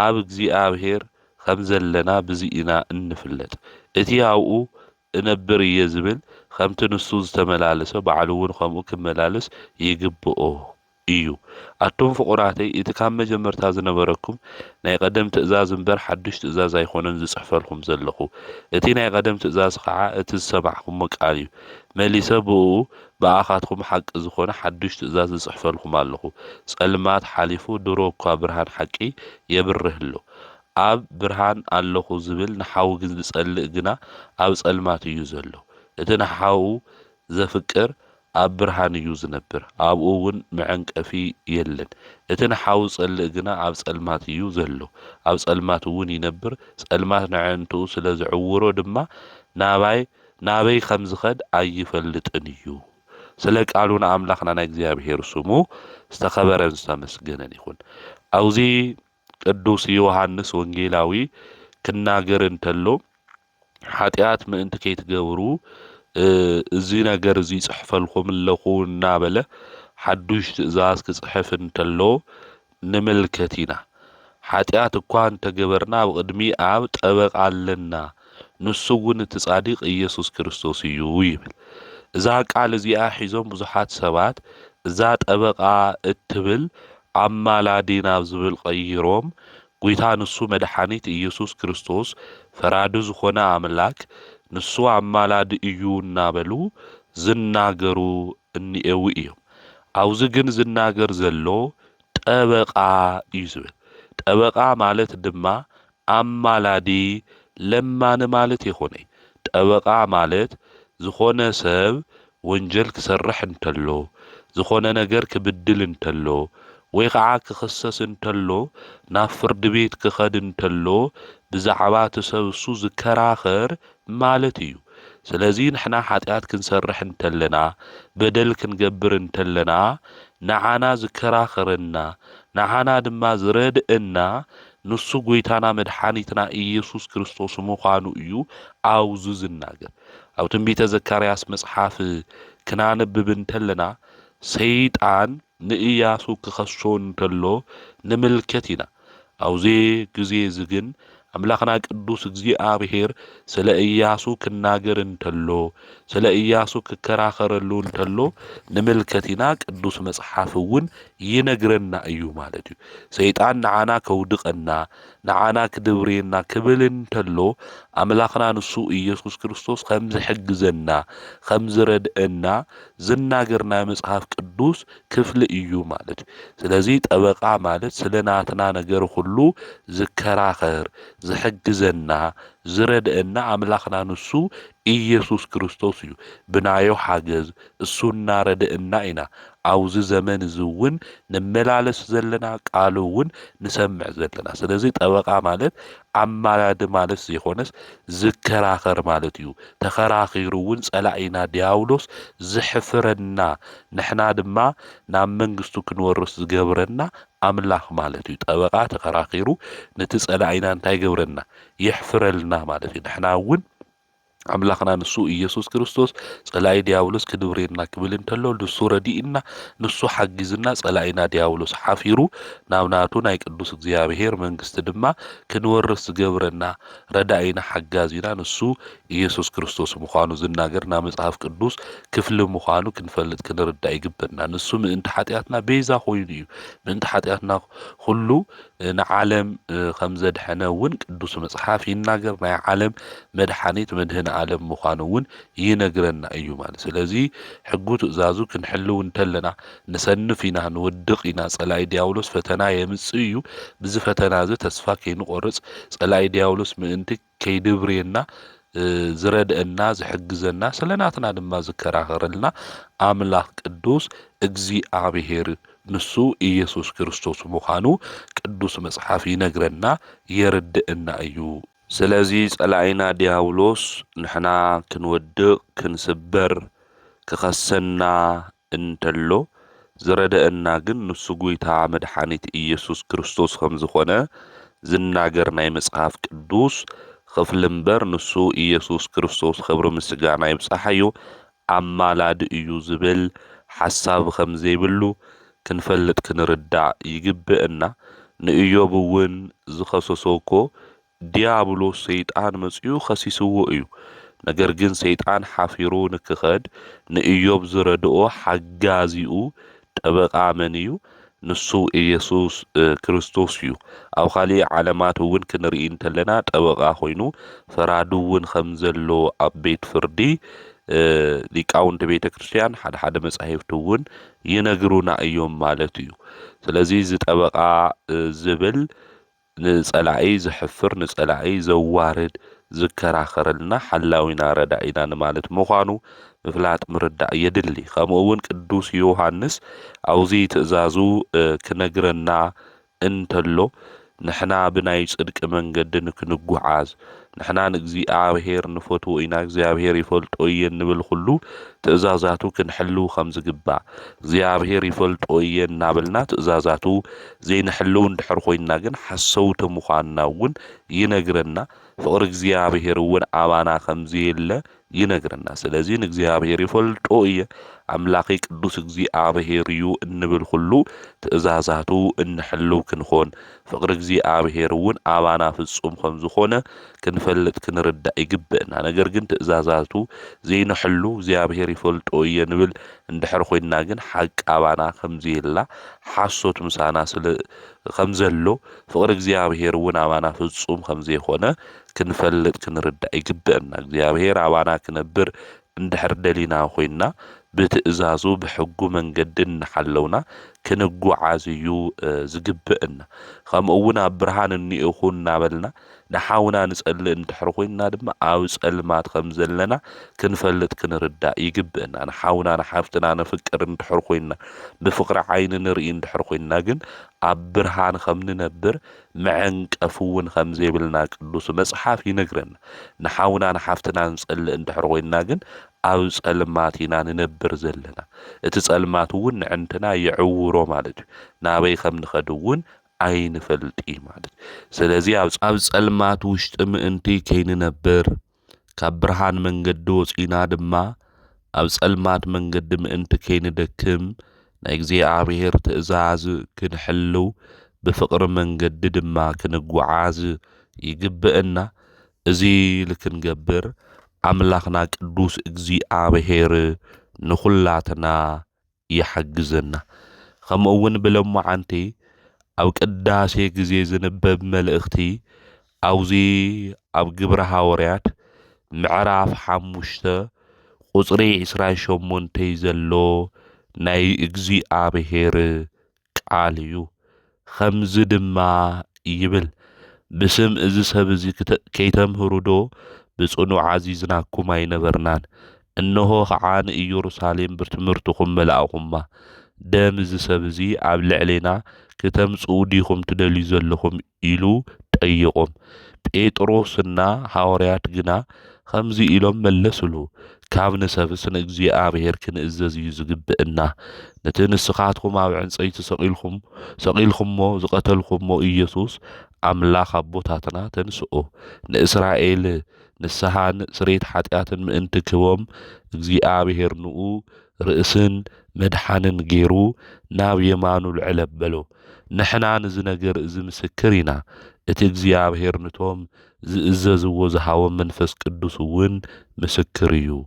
ኣብ እግዚአብሔር ከም ዘለና በዚ ኢና እንፍለጥ እቲ ኣብኡ እነብር እየ ዝብል ከምቲ ንሱ ዝተመላለሰ ባዕሉ እውን ከምኡ ክመላለስ ይግብኦ እዩ ኣቶም ፍቁራተይ እቲ ካብ መጀመርታ ዝነበረኩም ናይ ቀደም ትእዛዝ እምበር ሓድሽ ትእዛዝ ኣይኮነን ዝጽሕፈልኩም ዘለኹ እቲ ናይ ቀደም ትእዛዝ ከዓ እቲ ዝሰማዕኩም ቃል እዩ መሊሰ ብኡ በኣኻትኩም ሓቂ ዝኾነ ሓድሽ ትእዛዝ ዝጽሕፈልኩም ኣለኹ ጸልማት ሓሊፉ ድሮ እኳ ብርሃን ሓቂ የብርህሎ ኣብ ብርሃን ኣለኹ ዝብል ንሓው ግን ዝጸልእ ግና ኣብ ጸልማት እዩ ዘሎ እቲ ንሓው ዘፍቅር ኣብ ብርሃን እዩ ዝነብር ኣብኡ እውን መዐንቀፊ የለን እቲ ንሓው ጸልእ ግና ኣብ ጸልማት እዩ ዘሎ ኣብ ጸልማት እውን ይነብር ጸልማት ንዕንቱ ስለ ዝዕውሮ ድማ ናበይ ከም ዝኸድ ኣይፈልጥን እዩ ስለ ቃሉን አምላኽና ናይ እግዚአብሔር ስሙ ዝተኸበረን ዝተመስገነን ይኹን አውዚ ቅዱስ ዮሐንስ ወንጌላዊ ክናገር እንተሎ ኃጢአት ምእንቲ ከይትገብሩ እዚ ነገር እዚ ጽሕፈልኩም ኣለኹ እናበለ ሓዱሽ ትእዛዝ ክጽሕፍ እንተሎ ንምልከት ኢና ኃጢአት እኳ እንተገበርና ኣብ ቅድሚ ኣብ ጠበቃ ኣለና ንሱ እውን እቲ ጻድቅ ኢየሱስ ክርስቶስ እዩ ይብል እዛ ቃል እዚኣ ሒዞም ብዙሓት ሰባት እዛ ጠበቃ እትብል አማላዲ ናብ ዝብል ቀይሮም ጐይታ ንሱ መድኃኒት ኢየሱስ ክርስቶስ ፈራዲ ዝኾነ አምላክ ንሱ አማላዲ እዩ እናበሉ ዝናገሩ እኒኤው እዮም አውዚ ግን ዝናገር ዘሎ ጠበቃ እዩ ዝብል ጠበቃ ማለት ድማ አማላዲ ለማን ማለት ይኾነ ጠበቃ ማለት ዝኾነ ሰብ ወንጀል ክሰርሕ እንተሎ ዝኾነ ነገር ክብድል እንተሎ ወይ ከዓ ክኽሰስ እንተሎ ናብ ፍርድ ቤት ክኸድ እንተሎ ብዛዕባ እቲ ሰብ እሱ ዝከራኸር ማለት እዩ ስለዚህ ንሕና ሓጢኣት ክንሰርሕ እንተለና በደል ክንገብር እንተለና ንዓና ዝከራኸረና ንዓና ድማ ዝረድአና ንሱ ጎይታና መድሓኒትና ኢየሱስ ክርስቶስ ምዃኑ እዩ አውዙ ዝናገር። ኣብ ትንቢተ ዘካርያስ መጽሓፍ ክናነብብ እንተለና ሰይጣን ንኢያሱ ክኸሶ እንተሎ ንምልከት ኢና። አውዚ ግዜ ዝግን አምላኽና ቅዱስ እግዚአብሔር ስለ ኢያሱ ክናገር እንተሎ ስለ ኢያሱ ክከራኸረሉ እንተሎ ንምልከቲና ቅዱስ መጽሓፍ እውን ይነግረና እዩ ማለት እዩ። ሰይጣን ንዓና ከውድቀና ንዓና ክድብሬና ክብል እንተሎ አምላኽና ንሱ ኢየሱስ ክርስቶስ ከም ዝሕግዘና ከም ዝረድአና ዝናገርና መጽሓፍ ቅዱስ ክፍሊ እዩ ማለት እዩ። ስለዚ ጠበቃ ማለት ስለ ናትና ነገር ሁሉ ዝከራኸር ዝሕግዘና ዝረድአና አምላኽና ንሱ ኢየሱስ ክርስቶስ እዩ። ብናዮ ሓገዝ እሱ እናረድአና ኢና አውዚ ዘመን ዝውን ንመላለስ ዘለና ቃሉ እውን ንሰምዕ ዘለና። ስለዚ ጠበቃ ማለት አማላዲ ማለት ዘይኾነስ ዝከራኸር ማለት እዩ። ተኸራኺሩ እውን ጸላኢና ዲያብሎስ ዝሕፍረና ንሕና ድማ ናብ መንግስቱ ክንወርስ ዝገብረና አምላኽ ማለት እዩ። ጠበቃ ተኸራኺሩ ነቲ ጸላኢና እንታይ ገብረና ይሕፍረልና ማለት እዩ። ንሕና እውን አምላኽና ንሱ ኢየሱስ ክርስቶስ ጸላይ ዲያብሎስ ክድብሬና ክብል እንተሎ ንሱ ረዲእና ንሱ ሓጊዝና ጸላኢና ዲያብሎስ ሓፊሩ ናብ ናቱ ናይ ቅዱስ እግዚአብሔር መንግስቲ ድማ ክንወርስ ዝገብረና ረዳኢና ሓጋዚና ንሱ ኢየሱስ ክርስቶስ ምዃኑ ዝናገርና መጽሓፍ ቅዱስ ክፍሊ ምዃኑ ክንፈልጥ ክንርዳእ ይግበና። ንሱ ምእንቲ ሓጢአትና ቤዛ ኮይኑ እዩ። ምእንቲ ሓጢአትና ሁሉ ንዓለም ከም ዘድሐነ እውን ቅዱስ መጽሓፍ ይናገር። ናይ ዓለም መድሓኒት መድህን ዓለም ምዃኑ እውን ይነግረና እዩ ማለት። ስለዚ ሕጉ ትእዛዙ ክንሕልው እንተለና ንሰንፍ ኢና ንወድቕ ኢና። ጸላይ ዲያብሎስ ፈተና የምጽእ እዩ። ብዚ ፈተና እዚ ተስፋ ከይንቆርጽ ጸላይ ዲያብሎስ ምእንቲ ከይድብሬና ዝረድአና ዝሕግዘና ስለናትና ድማ ዝከራኸረልና አምላኽ ቅዱስ እግዚአብሔር ንሱ ኢየሱስ ክርስቶስ ምዃኑ ቅዱስ መጽሓፍ ይነግረና የርድእና እዩ። ስለዚ ጸላኢና ዲያብሎስ ንሕና ክንወድቕ ክንስበር ክኸሰና እንተሎ ዝረድአና ግን ንሱ ጎይታ መድሓኒት ኢየሱስ ክርስቶስ ከም ዝኾነ ዝናገር ናይ መጽሓፍ ቅዱስ ክፍሊ እምበር ንሱ ኢየሱስ ክርስቶስ ክብሪ ምስጋና ይብጽሓዩ አማላዲ እዩ ዝብል ሓሳብ ከም ዘይብሉ ክንፈልጥ ክንርዳእ ይግብአና። ንኢዮብ እውን ዝኸሰሶኮ ዲያብሎስ ሰይጣን መጽኡ ኸሲስዎ እዩ። ነገር ግን ሰይጣን ሓፊሩ ንክኸድ ንኢዮብ ዝረድኦ ሓጋዚኡ ጠበቃ መን እዩ? ንሱ ኢየሱስ ክርስቶስ እዩ። ኣብ ካሊእ ዓለማት እውን ክንርኢ እንተለና ጠበቃ ኮይኑ ፈራዱ እውን ከም ዘሎ ኣብ ቤት ፍርዲ ሊቃውንቲ ቤተ ክርስቲያን ሓደ መጻሕፍቲ እውን ይነግሩና እዮም ማለት እዩ። ስለዚ ዝጠበቃ ዝብል ንጸላኢ ዝሕፍር ንጸላኢ ዘዋርድ ዝከራኸረልና ሓላዊና ረዳኢና ማለት ምዃኑ ምፍላጥ ምርዳእ የድሊ። ከምኡ እውን ቅዱስ ዮሐንስ አውዚ ትእዛዙ ክነግረና እንተሎ ንሕና ብናይ ጽድቂ መንገዲ ንክንጓዓዝ ንሕና ንእግዚአብሔር ንፈትዎ ኢና እግዚአብሔር ይፈልጦ እየ እንብል ኩሉ ትእዛዛቱ ክንሕልው ከም ዝግባእ እግዚአብሔር ይፈልጦ እየ እናበልና ትእዛዛቱ ዘይንሕልው እንድሕር ኮይንና ግን ሓሰውቲ ምዃንና እውን ይነግረና። ፍቅሪ እግዚአብሔር እውን አባና ከም ዘየለ ይነግረና። ስለዚ ንእግዚአብሔር ይፈልጦ እየ አምላኺ ቅዱስ እግዚአብሔር እዩ እንብል ሁሉ ትእዛዛቱ እንሕልው ክንኾን ፍቅሪ እግዚአብሔር እውን አባና ፍጹም ከም ዝኾነ ክንፈልጥ ክንርዳእ ይግብአና። ነገር ግን ትእዛዛቱ ዘይንሕሉ እግዚአብሔር ይፈልጦ እየ ንብል እንድሕር ኮይንና ግን ሓቂ አባና ከም ዘየላ ሓሶት ምሳና ስለ ከም ዘሎ ፍቅሪ እግዚአብሔር እውን አባና ፍጹም ከም ዘይኾነ ክንፈልጥ ክንርዳእ ይግብአና። እግዚአብሔር አባና ክነብር እንድሕር ደሊና ኮይንና بتأزازو بحقو من قدن حلونا كنقعازيو زقبئنا خمقونا برهان اني اخون نابلنا نحاونا نسأل انتحرقونا دم او سأل ما تخمزل لنا كنفلت كنردا يقبئنا نحاونا نحافتنا نفكر انتحرقونا بفقر عين نرئي انتحرقونا قن برهان خمن نبر معنك افون خمزي بلنا قدوس مصحف ينقرن نحاونا نحافتنا نسأل انتحرقونا قن او سألماتنا ننبر زلنا اتسألماتون عندنا يعورو مالج نابي خمن خدوون عين فلتي مالج سلازي او سألمات وشتم انتي كي ننبر كبرهان من قدوس انا دما او سألمات من قدم انت كي ندكم نايقزي عابير تأزاز كنحلو بفقر من قد دما كنقعاز يقبئنا ازي لكنقبر أملاخنا قدوس اجزي آبهير نخلاتنا يحجزنا خمون بلما عنتي أو قداسي جزي زنبب ملئختي أو زي أو قبرها وريات معراف حموشتا قصري إسراء شمون تيزلو ناي اجزي آبهير قاليو خمز دما يبل بسم ازي سبزي كيتم هرودو بصنو عزيزنا كما ينبرنان انه عن يروساليم برتمرتكم ملأكم دم ازي سبزي عبل علينا كتمصو ديكم تدلي زلكم إلو تأيقم بيتروسنا حواريات جنا خمزي إلهم ملسلو كابن سفسن اجزي آبهير كن ازازي يزقبئنا نتن السقاتكم او عن سيت سقيلكم مو زقتلكم مو إيسوس أملاخ أبوتاتنا تنسؤو نإسرائيل نسهان سريت حاتياتن مئنتكوهم اجزي آبهير نؤو رئسن مدحانن جيرو ناو يمانو العلب بلو نحنا نزنقر ازي مسكرينا اتجزي آبهير نتوم زئززو زهاو منفس قدسوون مسكريو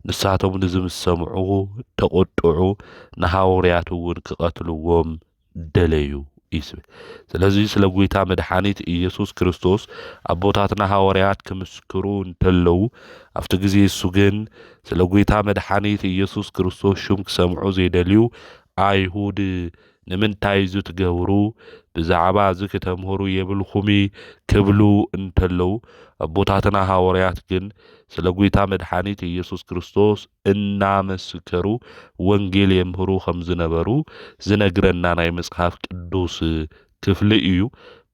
نساتهم نزم السمعو تقطعو نهاورياتوون كقتلوهم دليو يسبي ስለዚህ ስለ ጌታ መድኃኒት ኢየሱስ ክርስቶስ አቦታትና ሐዋርያት ከምስክሩ እንተለው አፍተ ጊዜ እሱ ግን ስለ ጌታ መድኃኒት ኢየሱስ ክርስቶስ ሹም ክሰምዑ ዘይደልዩ አይሁድ ንምንታይ ዝትገብሩ ብዛዕባ ዝክተምህሩ የብልኹሚ ክብሉ እንተለው አቦታትና ሐዋርያት ግን ስለ ጌታ መድኃኒት ኢየሱስ ክርስቶስ እናመስከሩ ወንጌል የምህሩ ከምዝነበሩ ዝነግረና ናይ መጽሐፍ ቅዱስ ክፍሊ እዩ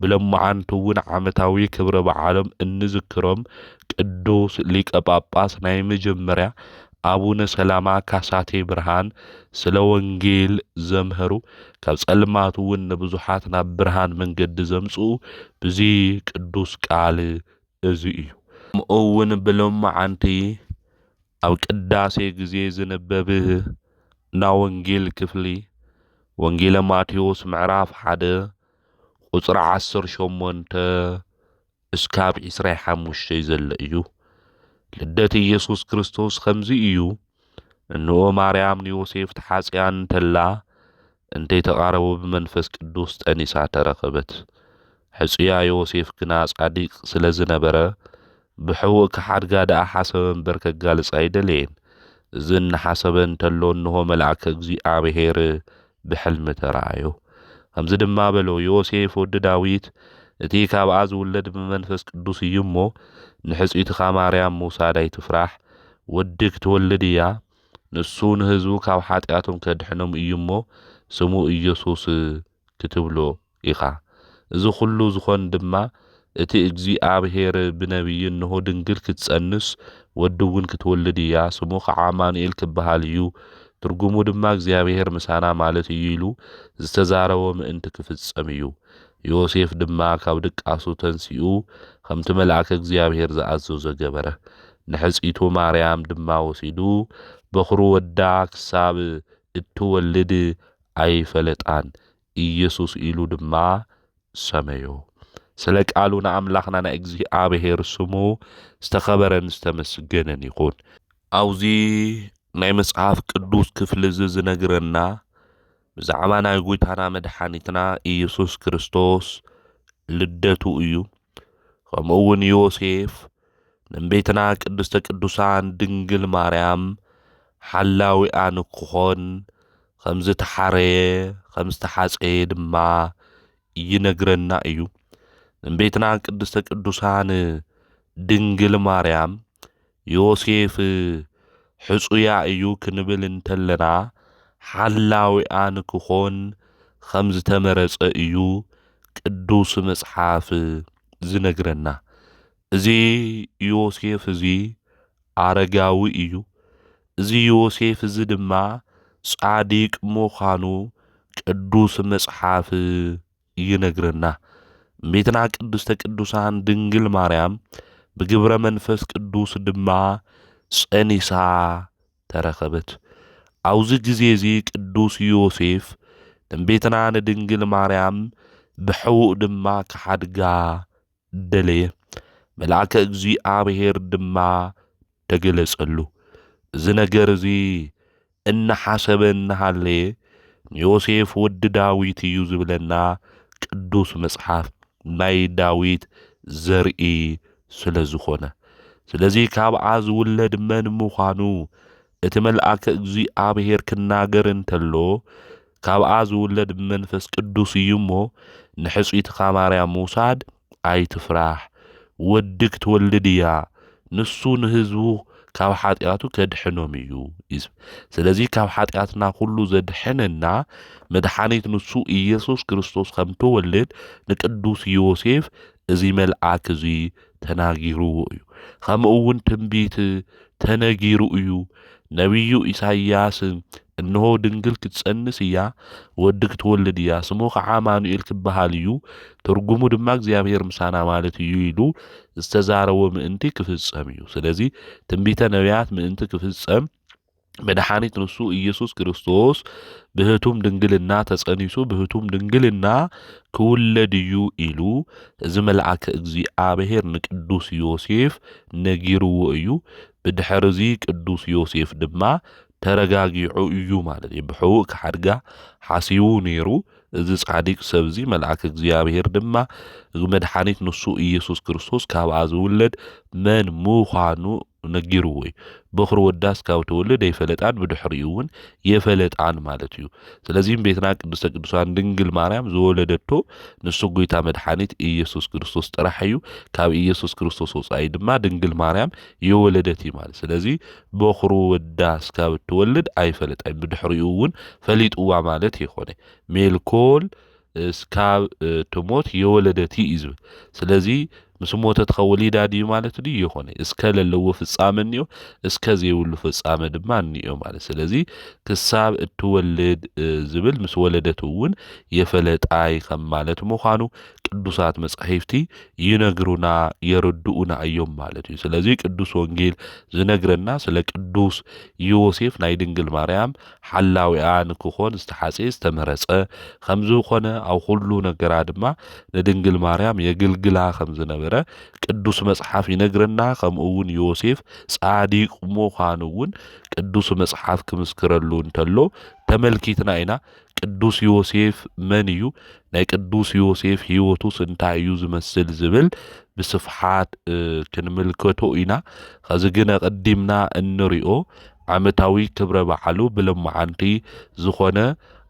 ብለማዓንቱውን ዓመታዊ ክብረ በዓሎም እንዝክሮም ቅዱስ ሊቀ ጳጳስ ናይ መጀመርያ አቡነ ሰላማ ካሳቴ ብርሃን ስለ ወንጌል ዘምህሩ ካብ ጸልማቱውን ንብዙሓት ናብ ብርሃን መንገዲ ዘምጽኡ ብዚ ቅዱስ ቃል እዚ እዩ ምኡውን ብለማዓንቲ ኣብ ቅዳሴ ጊዜ ዝነበብ ና ወንጌል ክፍሊ ወንጌል ማቴዎስ ምዕራፍ 1 ቁጽር 18 እስካብ 25 ዘለ እዩ ልደት ኢየሱስ ክርስቶስ ከምዚ እዩ እንኦ ማርያም ንዮሴፍ ተሓጽያን ተላ እንተ ተቃረቡ በመንፈስ ቅዱስ ጠኒሳ ተረከበት ሕጽያ ዮሴፍ ግና ጻዲቅ ስለ ዝነበረ بحوك حرقا دا حسبن بركة قالس عيدلين زن حسبن تلون نهو ملعك اجزي عبهير بحلم ترايو همزد ما بلو يوسيف ود داويت اتيك عبعاز ولد بمنفس قدوس يمو نحس اتخا مريم موسى داي تفرح ودك تولديا نسون هزوك او حاتياتهم كدحنم يمو سمو إيسوس كتبلو إخا إذا خلو زخون دما اتي اجزي آبهير بنبي انهو دنقل كتسأنس ودوون كتولديا سمو خعامانيل كبهاليو ترقمو دما اجزي آبهير مسانا مالت ييلو زتزارو مئنت كفتسأميو يوسيف دما كاودك آسو تنسيو خمت ملعك اجزي آبهير زعزو زجبره نحس ايتو مريم دما وسيدو بخرو وداك ساب اتولد اي فلتان ኢየሱስ ኢሉ ድማ ሰመዮ ስለቅ አሉና አምላኽና እግዚአብሔር ስሙ ዝተኸበረን ዝተመስገነን ይኹን አውዚ ናይ መጽሐፍ ቅዱስ ክፍል ዝነግረና ብዛዕባ ናይ ጎይታና መድኃኒትና ኢየሱስ ክርስቶስ ልደቱ እዩ ከምኡውን ዮሴፍ ንቤትና ቅድስተ ቅዱሳን ድንግል ማርያም ሓላዊኣን ክኾን ከም ዝተሓረየ ከም ዝተሓፀየ ድማ ይነግረና እዩ። እምቤትና ቅድስተ ቅዱሳን ድንግል ማርያም ዮሴፍ ሕፁያ እዩ ክንብል እንተለና ሓላዊኣን ክኾን ከም ዝተመረፀ እዩ ቅዱስ መጽሓፍ ዝነግረና። እዚ ዮሴፍ እዚ አረጋዊ እዩ። እዚ ዮሴፍ እዚ ድማ ጻዲቅ ምዃኑ ቅዱስ መጽሓፍ ይነግረና። እሜትና ቅድስተ ቅዱሳን ድንግል ማርያም ብግብረ መንፈስ ቅዱስ ድማ ጸኒሳ ተረኸበት። አውዚ ጊዜ እዚ ቅዱስ ዮሴፍ እሜትና ንድንግል ማርያም ብሕውእ ድማ ክሓድጋ ደለየ። መልአከ እግዚአብሔር ድማ ተገለጸሉ። እዚ ነገር እዚ እናሓሰበ እናሃለየ ዮሴፍ ወዲ ዳዊት እዩ ዝብለና ቅዱስ መጽሓፍ ናይ ዳዊት ዘርኢ ስለ ዝኾነ፣ ስለዚ ካብኣ ዝውለድ መን ምዃኑ እቲ መልአከ እግዚአብሔር ክናገር እንተሎ ካብኣ ዝውለድ መንፈስ ቅዱስ እዩ እሞ ንሕፂትኻ ማርያም ምውሳድ ኣይትፍራሕ፣ ወድክ ትወልድ እያ፣ ንሱ ንህዝቡ ካብ ሓጢአቱ ከድሕኖም እዩ። ስለዚ ካብ ሓጢአትና ኩሉ ዘድሕነና መድኃኒት ንሱ ኢየሱስ ክርስቶስ ከም ትወልድ ንቅዱስ ዮሴፍ እዚ መልአክ እዚ ተናጊሩዎ እዩ። ከምኡ እውን ትንቢት ተነጊሩ እዩ። ነቢዩ ኢሳይያስ እነሆ ድንግል ክትጸንስ እያ፣ ወዲ ክትወልድ እያ፣ ስሙ ከዓ አማኑኤል ክበሃል እዩ፣ ትርጉሙ ድማ እግዚአብሔር ምሳና ማለት እዩ ኢሉ ዝተዛረቦ ምእንቲ ክፍጸም እዩ። ስለዚ ትንቢተ ነቢያት ምእንቲ ክፍጸም መድኃኒት ንሱ ኢየሱስ ክርስቶስ ብህቱም ድንግልና ተጸኒሱ ብህቱም ድንግልና ክውለድ እዩ ኢሉ እዚ መልአከ እግዚአብሔር ንቅዱስ ዮሴፍ ነጊርዎ እዩ። ብድሕሪ እዚ ቅዱስ ዮሴፍ ድማ ተረጋጊዑ እዩ ማለት እዩ። ብሕውእ ክሓድጋ ሓሲቡ ነይሩ። እዚ ጻዲቅ ሰብ እዚ መልአከ እግዚአብሔር ድማ መድኃኒት ንሱ ኢየሱስ ክርስቶስ ካብኣ ዝውለድ መን ምዃኑ ነጊርዎ እዩ። በኽሪ ወዳስ ካብ ትወልድ ኣይፈለጣን ብድሕሪኡ እውን የፈለጣን ማለት እዩ። ስለዚ ቤትና ቅድስተ ቅዱሳን ድንግል ማርያም ዝወለደቶ ንሱ ጎይታ መድኃኒት ኢየሱስ ክርስቶስ ጥራሕ እዩ። ካብ ኢየሱስ ክርስቶስ ወጻኢ ድማ ድንግል ማርያም የወለደት እዩ ማለት። ስለዚ በኽሪ ወዳስ ካብ ትወልድ ኣይፈለጣን ብድሕሪኡ እውን ፈሊጥዋ ማለት ይኾነ። ሜልኮል እስካብ ትሞት የወለደት እዩ ዝብል። ስለዚ ምስ ሞተት ከወሊዳ ድዩ ማለት ድዩ ይኾነ እስከ ለለዎ ፍጻመ እንዮ እስከ ዘይብሉ ፍጻመ ድማ እንዮ ማለት። ስለዚ ክሳብ እትወልድ ዝብል ምስ ወለደት እውን የፈለጣይ ከም ማለት ምዃኑ ቅዱሳት መጻሕፍቲ ይነግሩና የረድኡና እዮም ማለት እዩ። ስለዚ ቅዱስ ወንጌል ዝነግረና ስለ ቅዱስ ዮሴፍ ናይ ድንግል ማርያም ሓላዊኣ ንክኾን ዝተሓፀየ ዝተመረፀ ከም ዝኾነ ኣብ ኩሉ ነገራ ድማ ንድንግል ማርያም የግልግላ ከም ዝነበረ ቅዱስ መጽሓፍ ይነግረና። ከምኡ እውን ዮሴፍ ጻዲቅ ምዃኑ እውን ቅዱስ መጽሓፍ ክምስክረሉ እንተሎ ተመልኪትና ኢና። ቅዱስ ዮሴፍ መን እዩ? ናይ ቅዱስ ዮሴፍ ሕይወቱስ እንታይ እዩ ዝመስል ዝብል ብስፍሓት ክንምልከቶ ኢና። ከዚ ግን ቀዲምና እንሪኦ ዓመታዊ ክብረ በዓሉ ብለመዓንቲ ዝኾነ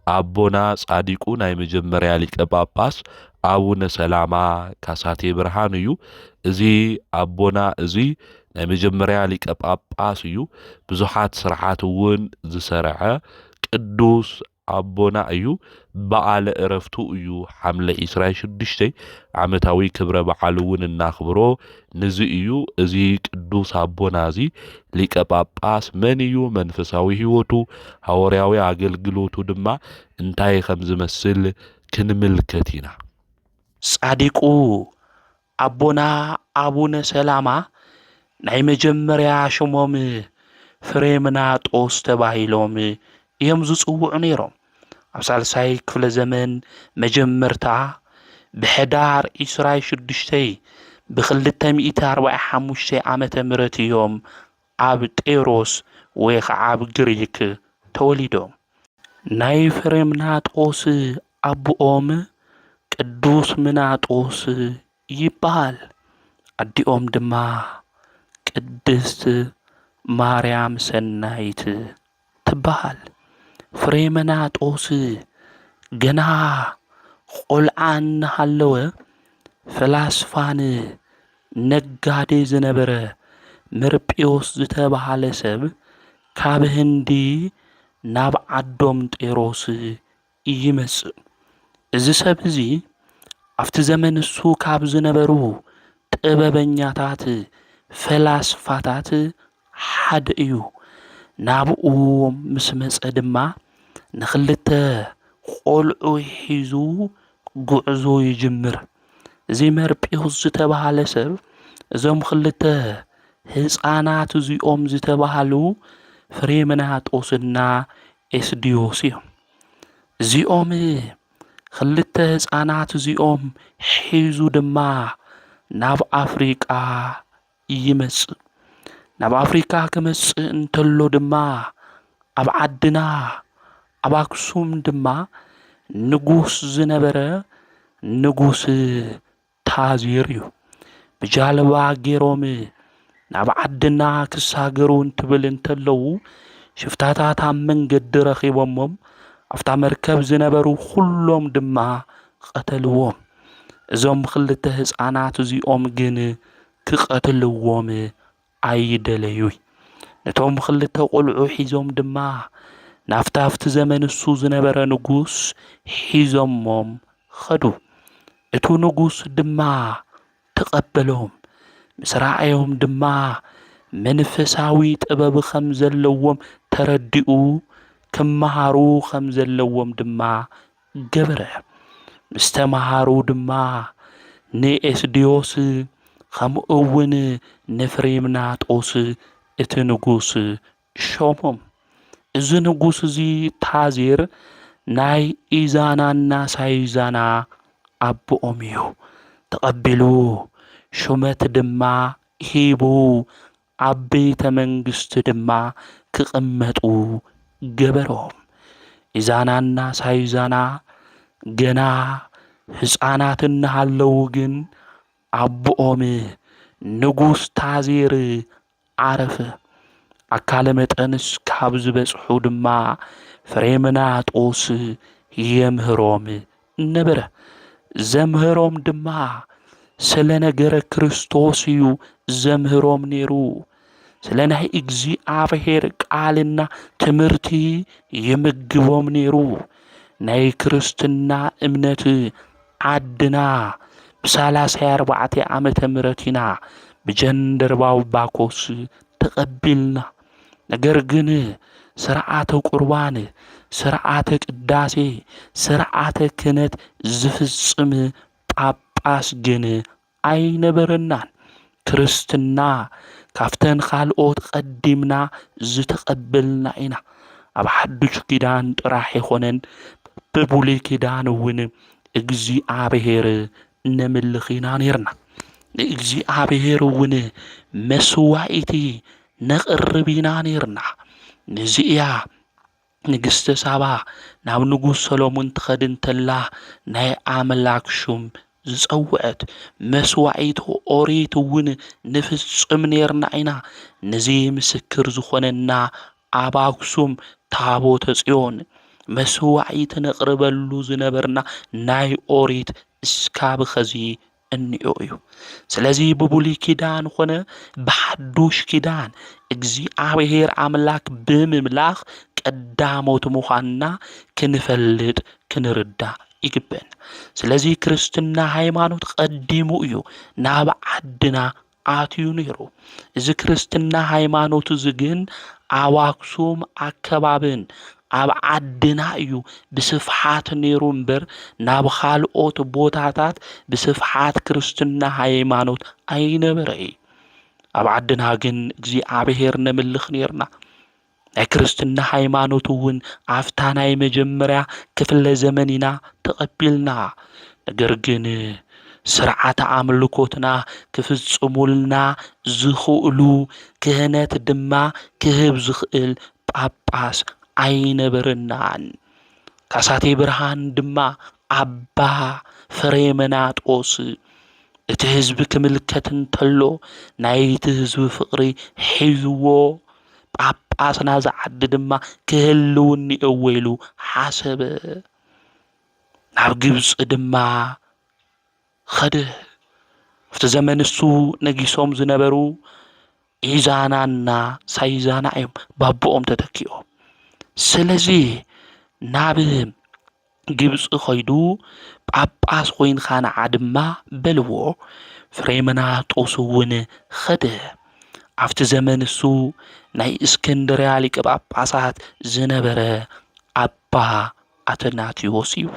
አቦና ጻዲቁ ናይ መጀመርያ ሊቀ ጳጳስ አቡነ ሰላማ ካሳቴ ብርሃን እዩ። እዚ አቦና እዚ ናይ መጀመርያ ሊቀ ጳጳስ እዩ። ብዙሓት ስርዓት እውን ዝሰርዐ ቅዱስ አቦና እዩ። በዓለ ዕረፍቱ እዩ ሐምለ 26 ዓመታዊ ክብረ በዓሉ እውን እናኽብሮ ንዚ እዩ። እዚ ቅዱስ አቦና እዚ ሊቀ ጳጳስ መን እዩ? መንፈሳዊ ሕይወቱ ሐዋርያዊ አገልግሎቱ ድማ እንታይ ከም ዝመስል ክንምልከት ኢና። ጻዲቁ አቦና አቡነ ሰላማ ናይ መጀመርያ ሽሞም ፍሬምናጦስ ተባሂሎም እዮም ዝጽውዑ ነይሮም። ኣብ ሳልሳይ ክፍለ ዘመን መጀመርታ ብሕዳር 26 ብ245 ዓመተ ምህረት እዮም ኣብ ጤሮስ ወይ ከዓ ኣብ ግሪክ ተወሊዶም። ናይ ፍሬምናጦስ አቦኦም ቅዱስ ምናጦስ ይበሃል። አዲኦም ድማ ቅድስት ማርያም ሰናይት ይበሃል። ፍሬመናጦስ ገና ቆልዓ እናሃለወ ፈላስፋን ነጋዴ ዝነበረ መርጵዮስ ዝተባሃለ ሰብ ካብ ህንዲ ናብ ዓዶም ጤሮስ ይመጽእ። እዚ ሰብ እዚ ኣብቲ ዘመን እሱ ካብ ዝነበሩ ጥበበኛታት ፈላስፋታት ሓደ እዩ። ናብኡ ምስ መጸ ድማ ንኽልተ ቆልዑ ሒዙ ጉዕዞ ይጅምር። እዚ መርጵዮስ ዝተባሃለ ሰብ እዞም ክልተ ህፃናት እዚኦም ዝተባሃሉ ፍሬመናጦስና ኤስድዮስ እዮም። እዚኦም ክልተ ህፃናት እዚኦም ሒዙ ድማ ናብ ኣፍሪቃ ይመጽእ። ናብ ኣፍሪካ ክመጽእ እንተሎ ድማ ኣብ ዓድና ኣብ ኣክሱም ድማ ንጉስ ዝነበረ ንጉስ ታዜር እዩ። ብጃልባ ገይሮም ናብ ዓድና ክሳገሩ እንትብል እንተለዉ ሽፍታታት ኣብ መንገዲ ረኺቦሞም ኣብታ መርከብ ዝነበሩ ኩሎም ድማ ቀተልዎም። እዞም ክልተ ህፃናት እዚኦም ግን ክቐትልዎም ኣይደለዩይ። ነቶም ክልተ ቆልዑ ሒዞም ድማ ናፍቲ ዘመን እሱ ዝነበረ ንጉስ ሒዞሞም ኸዱ። እቱ ንጉስ ድማ ተቐበሎም። ምስ ረኣዮም ድማ መንፈሳዊ ጥበብ ከም ዘለዎም ተረዲኡ ክመሃሩ ከም ዘለዎም ድማ ገበረ። ምስ ተመሃሩ ድማ ንኤስድዮስ ከምኡ እውን ንፍሬምናጦስ እቲ ንጉስ ሾሞም። እዚ ንጉስ እዚ ታዜር ናይ ኢዛናና ሳይዛና ኣቦኦም እዩ። ተቐቢሉ ሹመት ድማ ሂቡ ኣብ ቤተ መንግስቲ ድማ ክቕመጡ ገበሮም። ኢዛናና ሳይዛና ገና ህፃናት እናሃለዉ ግን ኣቦኦም ንጉስ ታዜር ዓረፈ። ኣካለ መጠንስ ካብ ዝበጽሑ ድማ ፍሬመናጦስ የምህሮም ነበረ። ዘምህሮም ድማ ስለ ነገረ ክርስቶስ እዩ ዘምህሮም ነይሩ። ስለ ናይ እግዚኣብሔር ቃልና ትምህርቲ ይምግቦም ነይሩ። ናይ ክርስትና እምነት ዓድና ብ34 ዓመተ ምህረት ኢና ብጀንደርባው ባኮስ ተቐቢልና። ነገር ግን ስርዓተ ቁርባን፣ ስርዓተ ቅዳሴ፣ ስርዓተ ክህነት ዝፍጽም ጳጳስ ግን ኣይነበረናን። ክርስትና ካፍተን ካልኦት ቀዲምና ዝተቐበልና ኢና። ኣብ ሓዱሽ ኪዳን ጥራሕ ይኾነን ብብሉይ ኪዳን እውን እግዚኣብሔር ነምልኽ ኢና ነርና። ንእግዚኣብሔር እውን መስዋዕቲ ነቕርብ ኢና ነርና። ነዚእያ ንግስተ ሳባ ናብ ንጉስ ሰሎሞን ትኸድ እንተላ ናይ ኣምላክ ሹም ዝጸውዐት መስዋዕቲ ኦሪት እውን ንፍጽም ነርና ኢና። ነዚ ምስክር ዝኾነና ኣብ ኣክሱም ታቦተ ጽዮን መስዋዕቲ ነቕርበሉ ዝነበርና ናይ ኦሪት እስካብ ኸዚ እንኦ እዩ። ስለዚ ብብሉይ ኪዳን ኾነ ብሓዱሽ ኪዳን እግዚኣብሔር ኣምላክ ብምምላኽ ቀዳሞት ምዃንና ክንፈልጥ ክንርዳእ ይግበን። ስለዚ ክርስትና ሃይማኖት ቀዲሙ እዩ ናብ ዓድና ኣትዩ ነይሩ። እዚ ክርስትና ሃይማኖት እዚ ግን ኣብ ኣክሱም ኣከባብን ኣብ ዓድና እዩ ብስፍሓት ነይሩ እምበር ናብ ካልኦት ቦታታት ብስፍሓት ክርስትና ሃይማኖት ኣይነበረይ። ኣብ ዓድና ግን እግዚኣብሔር ነምልኽ ነርና። ናይ ክርስትና ሃይማኖት እውን ኣፍታ ናይ መጀመርያ ክፍለ ዘመን ኢና ተቐቢልና። ነገር ግን ስርዓተ ኣምልኮትና ክፍጽሙልና ዝኽእሉ ክህነት ድማ ክህብ ዝኽእል ጳጳስ ኣይነበረናን። ካሳቴ ብርሃን ድማ ኣባ ፍሬመናጦስ እቲ ህዝቢ ክምልከት እንተሎ ናይቲ ህዝቢ ፍቕሪ ሒዝዎ ጳጳስ ናዛ ዓዲ ድማ ክህልውኒ እወይሉ ሓሰበ ናብ ግብጽ ድማ ኸደ ኣብቲ ዘመን እሱ ነጊሶም ዝነበሩ ኢዛናና ሳይዛና እዮም ባቦኦም ተተኪኦም ስለዚ ናብ ግብጽ ኸይዱ ጳጳስ ኮይንካ ንዓ ድማ በልዎ ፍሬምናጦስ እውን ኸደ ኣብቲ ዘመን እሱ ናይ እስክንድርያ ሊቀ ጳጳሳት ዝነበረ ኣባ አትናቴዎስ እዩ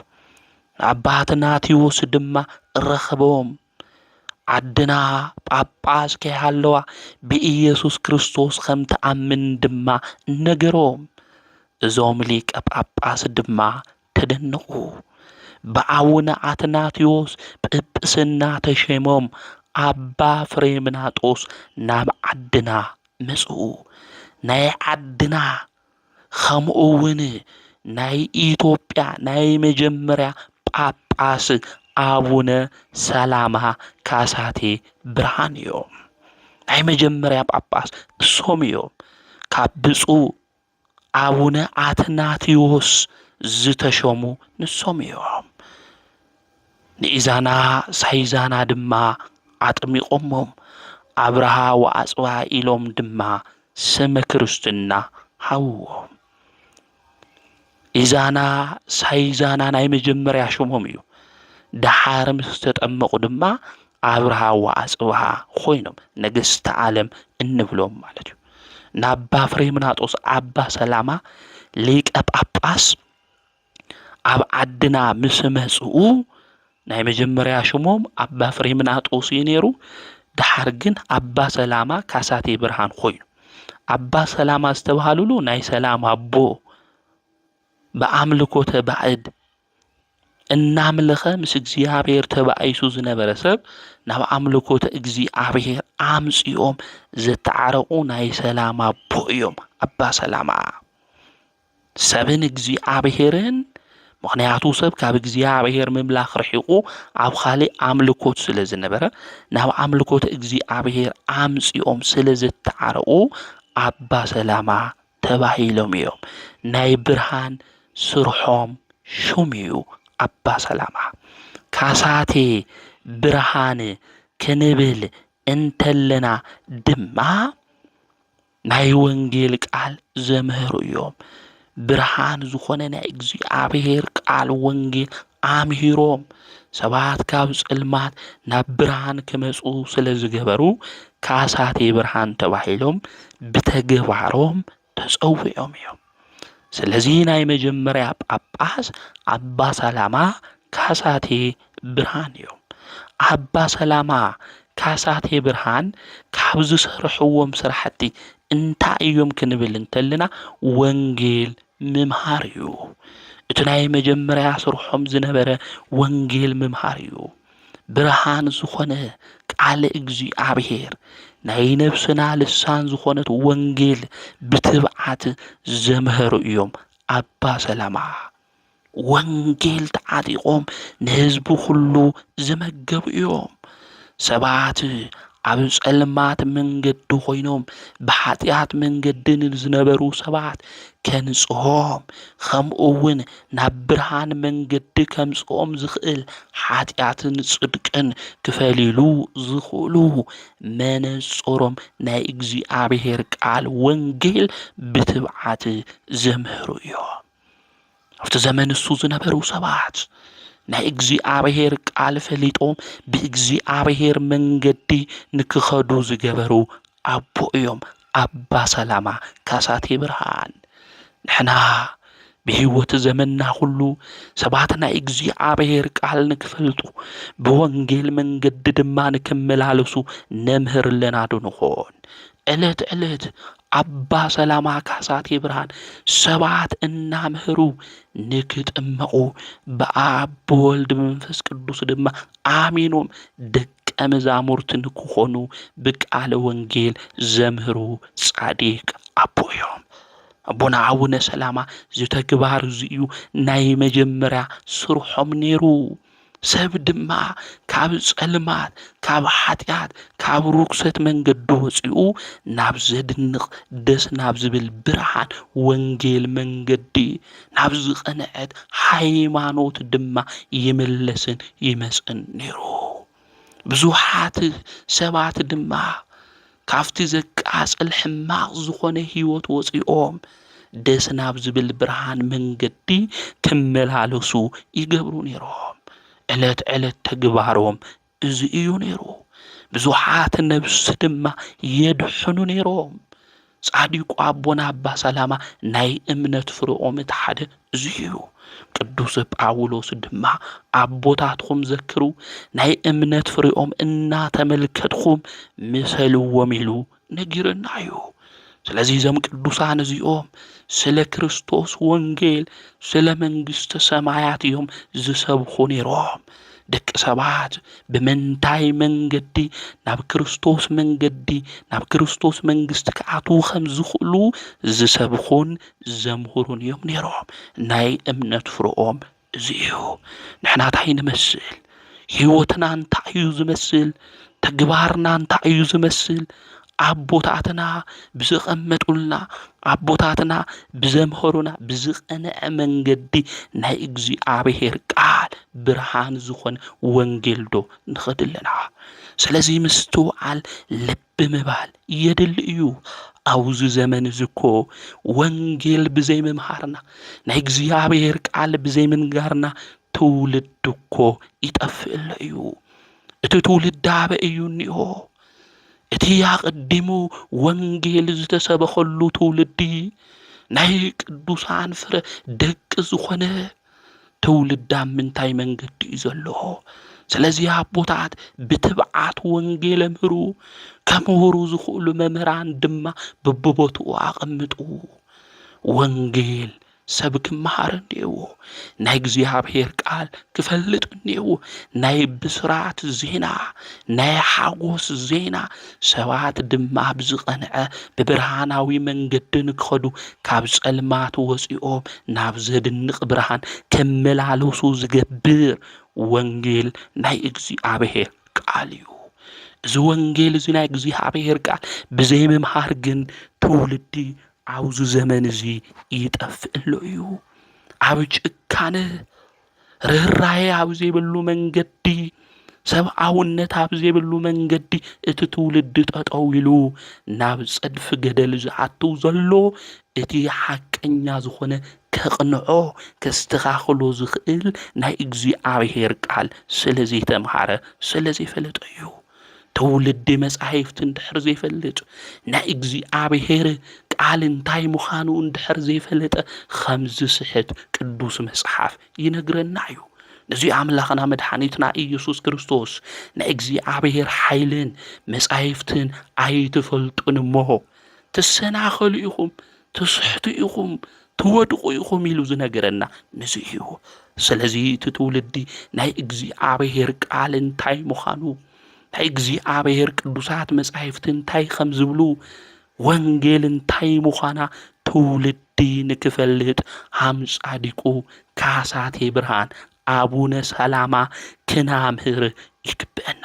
ኣባ አትናቴዎስ ድማ ረኸቦም ዓድና ጳጳስ ከይሃለዋ ብኢየሱስ ክርስቶስ ከም ተኣምን ድማ ነገሮም እዞም ሊቀ ጳጳስ ድማ ተደነቁ በአቡነ አትናቴዎስ ጵጵስና ተሸሞም ኣባ ፍሬምናጦስ ናብ ዓድና መጽኡ ናይ ዓድና ከምኡውን ናይ ኢትዮጵያ ናይ መጀመርያ ጳጳስ አቡነ ሰላማ ካሳቴ ብርሃን እዮም ናይ መጀመርያ ጳጳስ እሶም እዮም ካብ ብፁዕ አቡነ አትናቴዎስ ዝተሾሙ ንሶም እዮም ንኢዛና ሳይዛና ድማ አጥሚቆሞም አብርሃ ወአጽባ ኢሎም ድማ ስመ ክርስትና ሃውዎም ኢዛና ሳይዛና ናይ መጀመርያ ሾሞም እዩ ደሓር ምስ ተጠመቁ ድማ አብርሃ ወአጽባ ኮይኖም ነገስተ ዓለም እንብሎም ማለት እዩ ናባ ፍሬምናጦስ አባ ሰላማ ሊቀ ጳጳስ ኣብ ዓድና ምስ መጽኡ ናይ መጀመርያ ሾሞም አባ ፍሬምናጦስ ይነሩ ደሓር ግን አባ ሰላማ ካሳቴ ብርሃን ኮይኑ አባ ሰላማ ዝተባሃሉሉ ናይ ሰላም አቦ በአምልኮተ ባዕድ እናምለኸ ምስ እግዚአብሔር ተባይሱ ዝነበረ ሰብ ናብ አምልኮተ እግዚአብሔር አምጽኦም ዘተዓረቁ ናይ ሰላም አቦ እዮም አባ ሰላማ ሰብን እግዚአብሔርን ምክንያቱ ሰብ ካብ እግዚአብሔር ምምላኽ ርሒቁ ኣብ ካሊእ አምልኮት ስለ ዝነበረ ናብ አምልኮት እግዚአብሔር አምጽኦም ስለ ዝተዓረቁ አባ ሰላማ ተባሂሎም እዮም ናይ ብርሃን ስርሖም ሹም እዩ አባ ሰላማ ካሳቴ ብርሃን ክንብል እንተለና ድማ ናይ ወንጌል ቃል ዘምህሩ እዮም ብርሃን ዝኾነ ናይ እግዚአብሔር ቃል ወንጌል አምሂሮም ሰባት ካብ ጽልማት ናብ ብርሃን ክመጹ ስለ ዝገበሩ ካሳቴ ብርሃን ተባሂሎም ብተግባሮም ተጸውዖም እዮም ስለዚ ናይ መጀመርያ ጳጳስ አባ ሰላማ ካሳቴ ብርሃን እዮም አባ ሰላማ ካሳቴ ብርሃን ካብ ዝሰርሕዎም ስራሕቲ እንታይ እዮም ክንብል እንተልና ወንጌል ምምሃር እዩ እቲ ናይ መጀመርያ ስርሖም ዝነበረ ወንጌል ምምሃር እዩ ብርሃን ዝኾነ ቃል እግዚአብሔር ናይ ነፍስና ልሳን ዝኾነት ወንጌል ብትብዓት ዘምህሩ እዮም አባ ሰላማ ወንጌል ተዓጢቆም ንህዝቡ ሁሉ ዝመገቡ እዮም ሰባት ኣብ ጸልማት መንገዲ ኮይኖም ብኃጢአት መንገድን ዝነበሩ ሰባት ከንጽሖም ከምኡውን ናብ ብርሃን መንገዲ ከምጽኦም ዝኽእል ኃጢአትን ጽድቅን ክፈሊሉ ዝኽእሉ መነጽሮም ናይ እግዚአብሔር ቃል ወንጌል ብትብዓት ዘምህሩ እዮም ኣብቲ ዘመን እሱ ዝነበሩ ሰባት ናይ እግዚአብሔር ቃል ፈሊጦም ብእግዚአብሔር መንገዲ ንክኸዱ ዝገበሩ አቦ እዮም አባ ሰላማ ካሳቴ ብርሃን ንሕና ብህይወት ዘመንና ሁሉ ሰባት ናይ እግዚአብሔር ቃል ንክፈልጡ ብወንጌል መንገዲ ድማ ንክመላለሱ ነምህር ለና ድንኾን ዕለት ዕለት አባ ሰላማ ካሳቴ ብርሃን ሰባት እናምህሩ ንክጥመቁ በአብ በወልድ በመንፈስ ቅዱስ ድማ አሚኖም ደቀ መዛሙርት ንክኾኑ ብቃለ ወንጌል ዘምህሩ ጻዲቅ አቦ እዮም አቦና አቡነ ሰላማ ዝተግባር እዩ ናይ መጀመርያ ስርሖም ነይሩ ሰብ ድማ ካብ ጸልማት ካብ ኃጢአት ካብ ርኩሰት መንገዲ ወፂኡ ናብ ዘድንቕ ደስ ናብ ዝብል ብርሃን ወንጌል መንገዲ ናብ ዝቐንዐት ሃይማኖት ድማ ይምለስን ይመጽን ነይሩ። ብዙሓት ሰባት ድማ ካፍቲ ዘቃጽል ሕማቕ ዝኾነ ህይወት ወፂኦም ደስ ናብ ዝብል ብርሃን መንገዲ ክመላለሱ ይገብሩ ነይሮም። ዕለት ዕለት ተግባሮም እዚ እዩ ነይሩ። ብዙሓት ነብሲ ድማ የድሕኑ ነይሮም። ጻዲቁ አቦና አባ ሰላማ ናይ እምነት ፍርኦም እቲ ሓደ እዚ እዩ። ቅዱስ ጳውሎስ ድማ አቦታትኩም ዘክሩ ናይ እምነት ፍርኦም እናተመልከትኩም ምሰልዎም ኢሉ ነጊርና እዩ። ስለዚህ እዞም ቅዱሳን እዚኦም ስለ ክርስቶስ ወንጌል ስለ መንግሥተ ሰማያት እዮም ዝሰብኹ ነይሮም። ደቂ ሰባት ብምንታይ መንገዲ ናብ ክርስቶስ መንገዲ ናብ ክርስቶስ መንግሥቲ ክኣትዉ ከም ዝኽእሉ ዝሰብኹን ዘምህሩን እዮም ነይሮም። ናይ እምነት ፍርኦም እዚ እዩ። ንሕና እንታይ ንመስል? ህይወትና እንታይ እዩ ዝመስል? ተግባርና እንታይ እዩ ዝመስል? አቦታትና ብዝቐመጡልና አቦታትና ብዘምኸሩና ብዝቐንዐ መንገዲ ናይ እግዚአብሔር ቃል ብርሃን ዝኾነ ወንጌል ዶ ንኸድለና? ስለዚህ ምስትውዓል ልቢ ምባል የድሊ እዩ። አውዚ ዘመን ዝኮ ወንጌል ብዘይ ምምሃርና ናይ እግዚአብሔር ቃል ብዘይ ምንጋርና ትውልድ እኮ ይጠፍእ እዩ። እቲ ትውልድ አበ እዩ እኒሆ? እቲ ያቅድሙ ወንጌል ዝተሰበኸሉ ትውልዲ ናይ ቅዱሳን ፍረ ደቂ ዝኾነ ትውልድ ኣብ ምንታይ መንገዲ እዩ ዘሎ? ስለዚህ አቦታት ብትብዓት ወንጌል እምህሩ፣ ከምህሩ ዝኽእሉ መምህራን ድማ በብቦትኡ አቐምጡ። ወንጌል ሰብ ክመሃር እኒአዎ። ናይ እግዚአብሔር ቃል ክፈልጥ እኒአዎ። ናይ ብስራት ዜና ናይ ሓጎስ ዜና ሰባት ድማ ብዝቐንዐ ብብርሃናዊ መንገዲ ንክኸዱ ካብ ጸልማት ወፂኦም ናብ ዘድንቕ ብርሃን ከመላለሱ ዝገብር ወንጌል ናይ እግዚአብሔር ቃል እዩ። እዚ ወንጌል እዚ ናይ እግዚአብሔር ቃል ብዘይ ምምሃር ግን ትውልዲ አውዚ ዘመን እዚ ይጠፍእ እዩ። ኣብ ጭካነ ርህራሄ ኣብ ዘይብሉ መንገዲ ሰብኣውነት ኣብ ዘይብሉ መንገዲ እቲ ትውልዲ ጠጠው ኢሉ ናብ ጸድፊ ገደል ዝኣቱ ዘሎ እቲ ሓቀኛ ዝኾነ ከቕንዖ ከስተኻኽሎ ዝኽእል ናይ እግዚአብሔር ቃል ስለዘይተምሃረ ስለዘይፈለጠ እዩ። ትውልዲ መጻሕፍቲ እንድሕር ዘይፈልጥ ናይ እግዚአብሔር ቃል እንታይ ምዃኑ እንድሕር ዘይፈለጠ ከም ዝስሕት ቅዱስ መጽሓፍ ይነግረና እዩ። ነዚ አምላኽና መድኃኒትና ኢየሱስ ክርስቶስ ናይ እግዚአብሔር ኃይልን መጻሕፍትን ኣይትፈልጡን እሞ ትሰናኸሉ ኢኹም፣ ትስሕቱ ኢኹም፣ ትወድቁ ኢኹም ኢሉ ዝነገረና ነዚ እዩ። ስለዚህ እቲ ትውልዲ ናይ እግዚአብሔር ቃል እንታይ ምዃኑ ናይ እግዚአብሔር ቅዱሳት መጻሕፍቲ እንታይ ከም ዝብሉ ወንጌል እንታይ ምዃና ትውልዲ ንክፈልጥ ሃምጻዲቁ ካሳቴ ብርሃን አቡነ ሰላማ ክናምህር ይግበአና።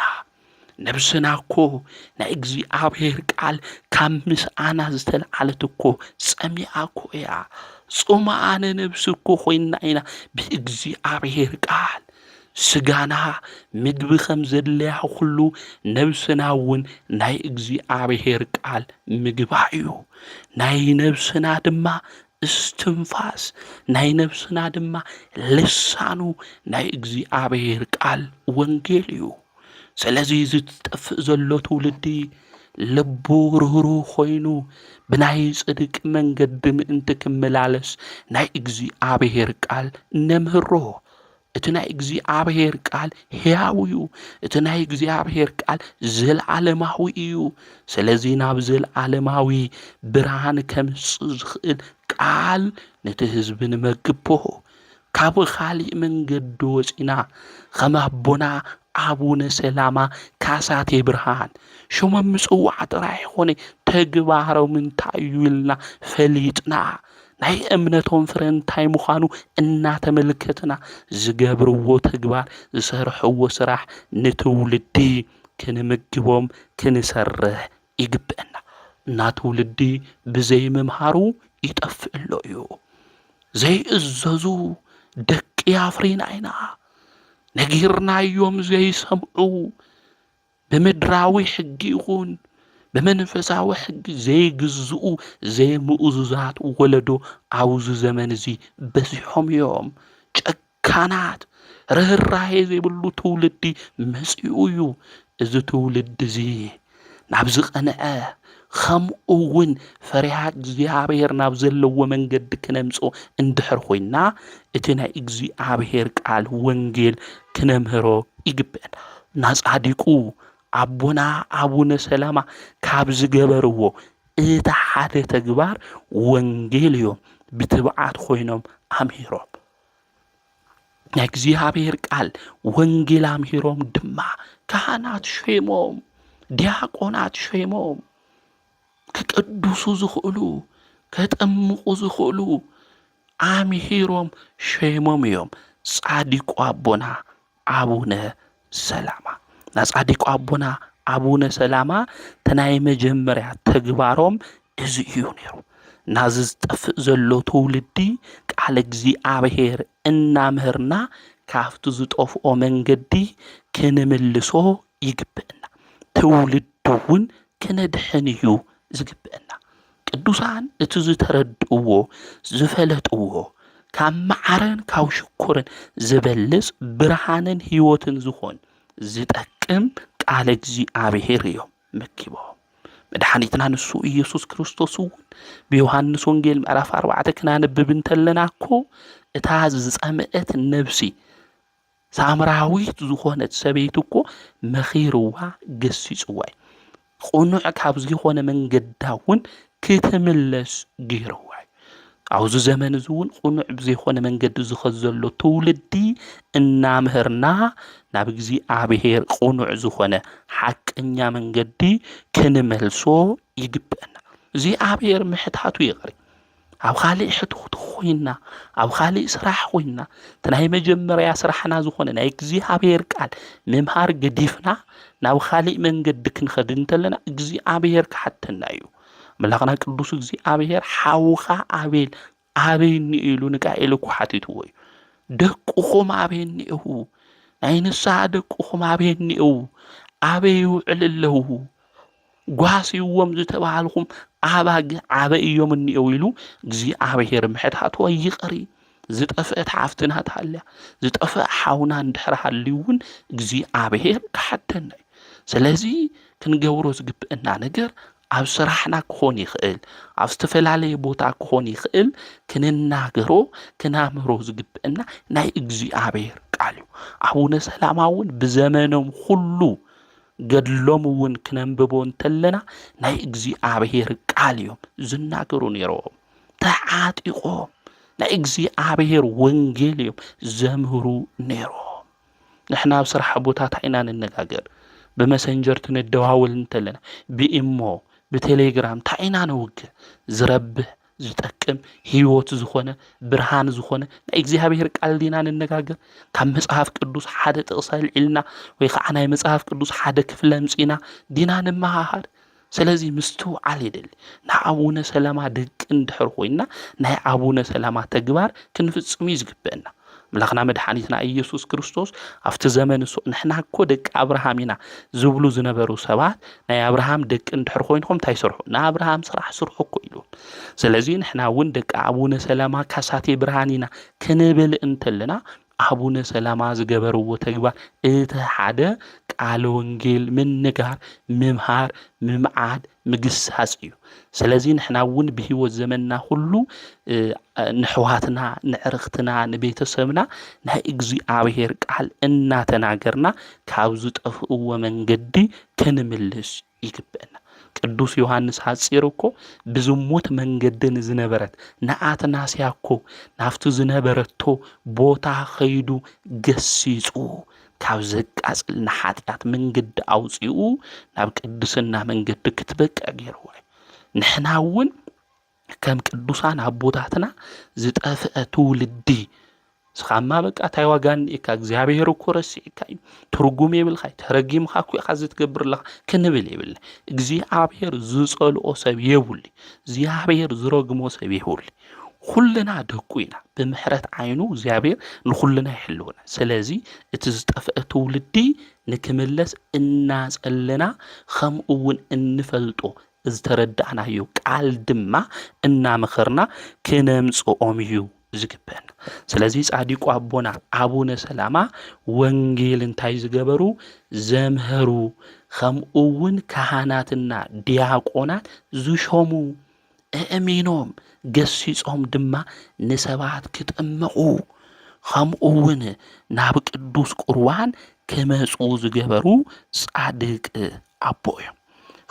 ነብስና እኮ ናይ እግዚአብሔር ቃል ካብ ምስአና ዝተለዓለት እኮ ጸሚኣ እኮ እያ። ጽማኣነ ነብሲ እኮ ኮይና ኢና ብእግዚአብሔር ቃል ስጋና ምግቢ ከም ዘድልያ ኩሉ ነብስና እውን ናይ እግዚአብሔር ቃል ምግባ እዩ። ናይ ነብስና ድማ እስትንፋስ ናይ ነብስና ድማ ልሳኑ ናይ እግዚአብሔር ቃል ወንጌል እዩ። ስለዚህ ዝጠፍእ ዘሎ ትውልዲ ልቡ ርህሩህ ኮይኑ ብናይ ጽድቅ መንገዲ ምእንቲ ክመላለስ ናይ እግዚአብሔር ቃል ነምህሮ። እቲ ናይ እግዚአብሔር ቃል ሕያው እዩ። እቲ ናይ እግዚአብሔር ቃል ዘለዓለማዊ እዩ። ስለዚህ ናብ ዘለዓለማዊ ብርሃን ከምጽእ ዝኽእል ቃል ነቲ ህዝቢ ንመግቦ። ካብ ኻሊእ መንገዲ ወፂና ከም አቦና አቡነ ሰላማ ካሳቴ ብርሃን ሽሞም ምጽዋዕ ጥራይ ኾነ ተግባሮም እንታይ እዩ ኢልና ፈሊጥና ናይ እምነቶም ፍረ እንታይ ምዃኑ እናተመልከትና ዝገብርዎ ተግባር ዝሰርሕዎ ስራሕ ንትውልዲ ክንምግቦም ክንሰርሕ ይግብአና። እናትውልዲ ብዘይምምሃሩ ይጠፍእሎ እዩ። ዘይእዘዙ ደቂ ኣፍሪና ኢና፣ ነጊርናዮም ዘይሰምዑ ብምድራዊ ሕጊ ይኹን ብመንፈሳዊ ሕጊ ዘይግዝኡ ዘይምኡዙዛት ወለዶ ኣብዚ ዘመን እዚ በዚሖም እዮም። ጨካናት ርህራሄ ዘይብሉ ትውልዲ መጺኡ እዩ። እዚ ትውልዲ እዚ ናብ ዝቐንዐ ከምኡ እውን ፈሪሃ እግዚኣብሔር ናብ ዘለዎ መንገዲ ክነምጾ እንድሕር ኮይና እቲ ናይ እግዚኣብሔር ቃል ወንጌል ክነምህሮ ይግብአና። ናጻዲቁ አቦና አቡነ ሰላማ ካብ ዝገበርዎ እቲ ሓደ ተግባር ወንጌል እዮም ብትብዓት ኮይኖም ኣምሂሮም። ናይ እግዚኣብሔር ቃል ወንጌል ኣምሂሮም ድማ ካህናት ሸይሞም ዲያቆናት ሸይሞም ክቅዱሱ ዝኽእሉ ከጠምቁ ዝኽእሉ ኣምሂሮም ሸይሞም እዮም ጻዲቁ አቦና አቡነ ሰላማ። ናጻዲቁ አቦና አቡነ ሰላማ ተናይ መጀመርያ ተግባሮም እዚ እዩ ነይሩ። ናዚ ዝጠፍእ ዘሎ ትውልዲ ቃል እግዚኣብሔር እናምህርና ካብቲ ዝጠፍኦ መንገዲ ክንምልሶ ይግብአና። ትውልዲ እውን ክነድሕን እዩ ዝግብአና። ቅዱሳን እቲ ዝተረድእዎ ዝፈለጥዎ ካብ መዓረን ካብ ሽኩርን ዝበልጽ ብርሃንን ህይወትን ዝኾን ዝጠቅም ቃል እግዚኣብሔር እዮም መኪቦም። መድኃኒትና ንሱ ኢየሱስ ክርስቶስ እውን ብዮሐንስ ወንጌል ምዕራፍ 4 ክናነብብ እንተለና እኮ እታ ዝጸምአት ነብሲ ሳምራዊት ዝኾነት ሰበይት እኮ መኺርዋ ገሲጽዋ ቁኑዕ ካብ ዝኾነ መንገዳ እውን ክትምለስ ገይርዋ። ኣብዚ ዘመን እዚ እውን ቁኑዕ ብዘይኮነ መንገዲ ዝኸድ ዘሎ ትውልዲ እናምህርና ናብ እግዚኣብሔር ቁኑዕ ዝኾነ ሓቀኛ መንገዲ ክንመልሶ ይግብአና። እግዚኣብሔር ምሕታቱ ይቕሪ። ኣብ ካሊእ ሕቱት ኮይና ኣብ ካሊእ ስራሕ ኮይና ናይ መጀመርያ ስራሕና ዝኾነ ናይ እግዚኣብሔር ቃል ምምሃር ገዲፍና ናብ ካሊእ መንገዲ ክንኸድ እንተለና እግዚኣብሔር ክሓተና እዩ። መላኽና ቅዱስ እግዚኣብሔር ሓውኻ አቤል ኣበይኒ ኢሉ ንቃኤል እኮ ሓቲትዎ እዩ። ደቁኹም ኣበይኒእሁ ናይ ንስሓ ደቁኹም ኣበይኒእሁ ኣበይ ይውዕል ኣለዉ ጓሲዎም ዝተባሃልኹም ኣባጊዕ ኣበይ እዮም እኒአው ኢሉ እግዚኣብሔር ምሕታቱ ይቕሪ። ዝጠፍአት ሓፍትና ታልያ ዝጠፍአ ሓውና እንድሕር ሃልዩ እውን እግዚኣብሔር ክሓተና እዩ። ስለዚ ክንገብሮ ዝግብአና ነገር ኣብ ስራሕና ክኾን ይኽእል፣ ኣብ ዝተፈላለየ ቦታ ክኾን ይኽእል ክንናገሮ ክናምህሮ ዝግብአና ናይ እግዚኣብሔር ቃል እዩ። አቡነ ሰላማ እውን ብዘመኖም ሁሉ ገድሎም እውን ክነንብቦ እንተለና ናይ እግዚኣብሔር ቃል እዮም ዝናገሩ ነይሮም። ተዓጢቆም ናይ እግዚኣብሔር ወንጌል እዮም ዘምህሩ ነይሮም። ንሕና ኣብ ስራሕ ቦታት ኢና ንነጋገር፣ ብመሰንጀር ትንደዋወል እንተለና ብኢሞ ብቴሌግራም ታይና ነውግዕ ዝረብህ ዝጠቅም ህይወት ዝኾነ ብርሃን ዝኾነ ናይ እግዚኣብሔር ቃል ዲና ንነጋገር። ካብ መጽሐፍ ቅዱስ ሓደ ጥቕሲ ኣልዒልና ወይ ከዓ ናይ መጽሐፍ ቅዱስ ሓደ ክፍለ ምጺና ዲና ንመሃሃር። ስለዚ ምስትውዓል ይደሊ ንኣቡነ ሰላማ ደቂ እንድሕር ኮይና ናይ ኣቡነ ሰላማ ተግባር ክንፍጽም እዩ ዝግብአና። መላኽና መድኃኒትና ኢየሱስ ክርስቶስ ኣብቲ ዘመን እሱ ንሕና እኮ ደቂ አብርሃም ኢና ዝብሉ ዝነበሩ ሰባት ናይ አብርሃም ደቂ እንድሕር ኮይንኩም እንታይ ሰርሑ ንአብርሃም ስራሕ ስርሑ እኮ ኢሎም። ስለዚ ንሕና እውን ደቂ አቡነ ሰላማ ካሳቴ ብርሃን ኢና ክንብል እንተለና አቡነ ሰላማ ዝገበርዎ ተግባር እቲ ሓደ ቃል ወንጌል ምንጋር ምምሃር ምምዓድ ምግሳጽ እዩ። ስለዚ ንሕና እውን ብህይወት ዘመንና ሁሉ ንሕዋትና ንዕርኽትና ንቤተሰብና ናይ እግዚኣብሔር ቃል እናተናገርና ካብ ዝጠፍእዎ መንገዲ ክንምልስ ይግብአና። ቅዱስ ዮሐንስ ሓጺር እኮ ብዝሙት መንገድን ዝነበረት ንኣትናስያ እኮ ናፍቲ ዝነበረቶ ቦታ ኸይዱ ገሲጹ ካብ ዘቃጽል ንኃጢአት መንገዲ ኣውፂኡ ናብ ቅድስና መንገዲ ክትበቅዕ ገይርዋ። ንሕና እውን ከም ቅዱሳን አቦታትና ዝጠፍአ ትውልዲ ስኻማ በቃ ታይ ዋጋን ኢካ እግዚአብሔር እኮ ረሲዕካ እዩ ትርጉም የብልካ ተረጊምካ እኮ ኢኻ ዝትገብርለካ ክንብል የብል እግዚአብሔር ዝጸልኦ ሰብ የብሉ እግዚአብሔር ዝረግሞ ሰብ የብሉ ኩልና ደቁ ኢና ብምሕረት ዓይኑ እግዚአብሔር ንኩልና ይሕልውና ስለዚ እቲ ዝጠፍአ ትውልዲ ንክምለስ እናጸለና ከምኡውን እንፈልጦ ዝተረዳእናዮ ቃል ድማ እናመኸርና ክነምጽኦም እዩ ዝግበን ስለዚ ጻዲቁ አቦና አቡነ ሰላማ ወንጌል እንታይ ዝገበሩ ዘምሃሩ ከምኡውን ካህናትና ዲያቆናት ዝሾሙ እሚኖም ገሲጾም ድማ ንሰባት ክጥምቁ ከምኡውን ናብ ቅዱስ ቁርባን ከመጹ ዝገበሩ ጻድቅ አቦ እዮም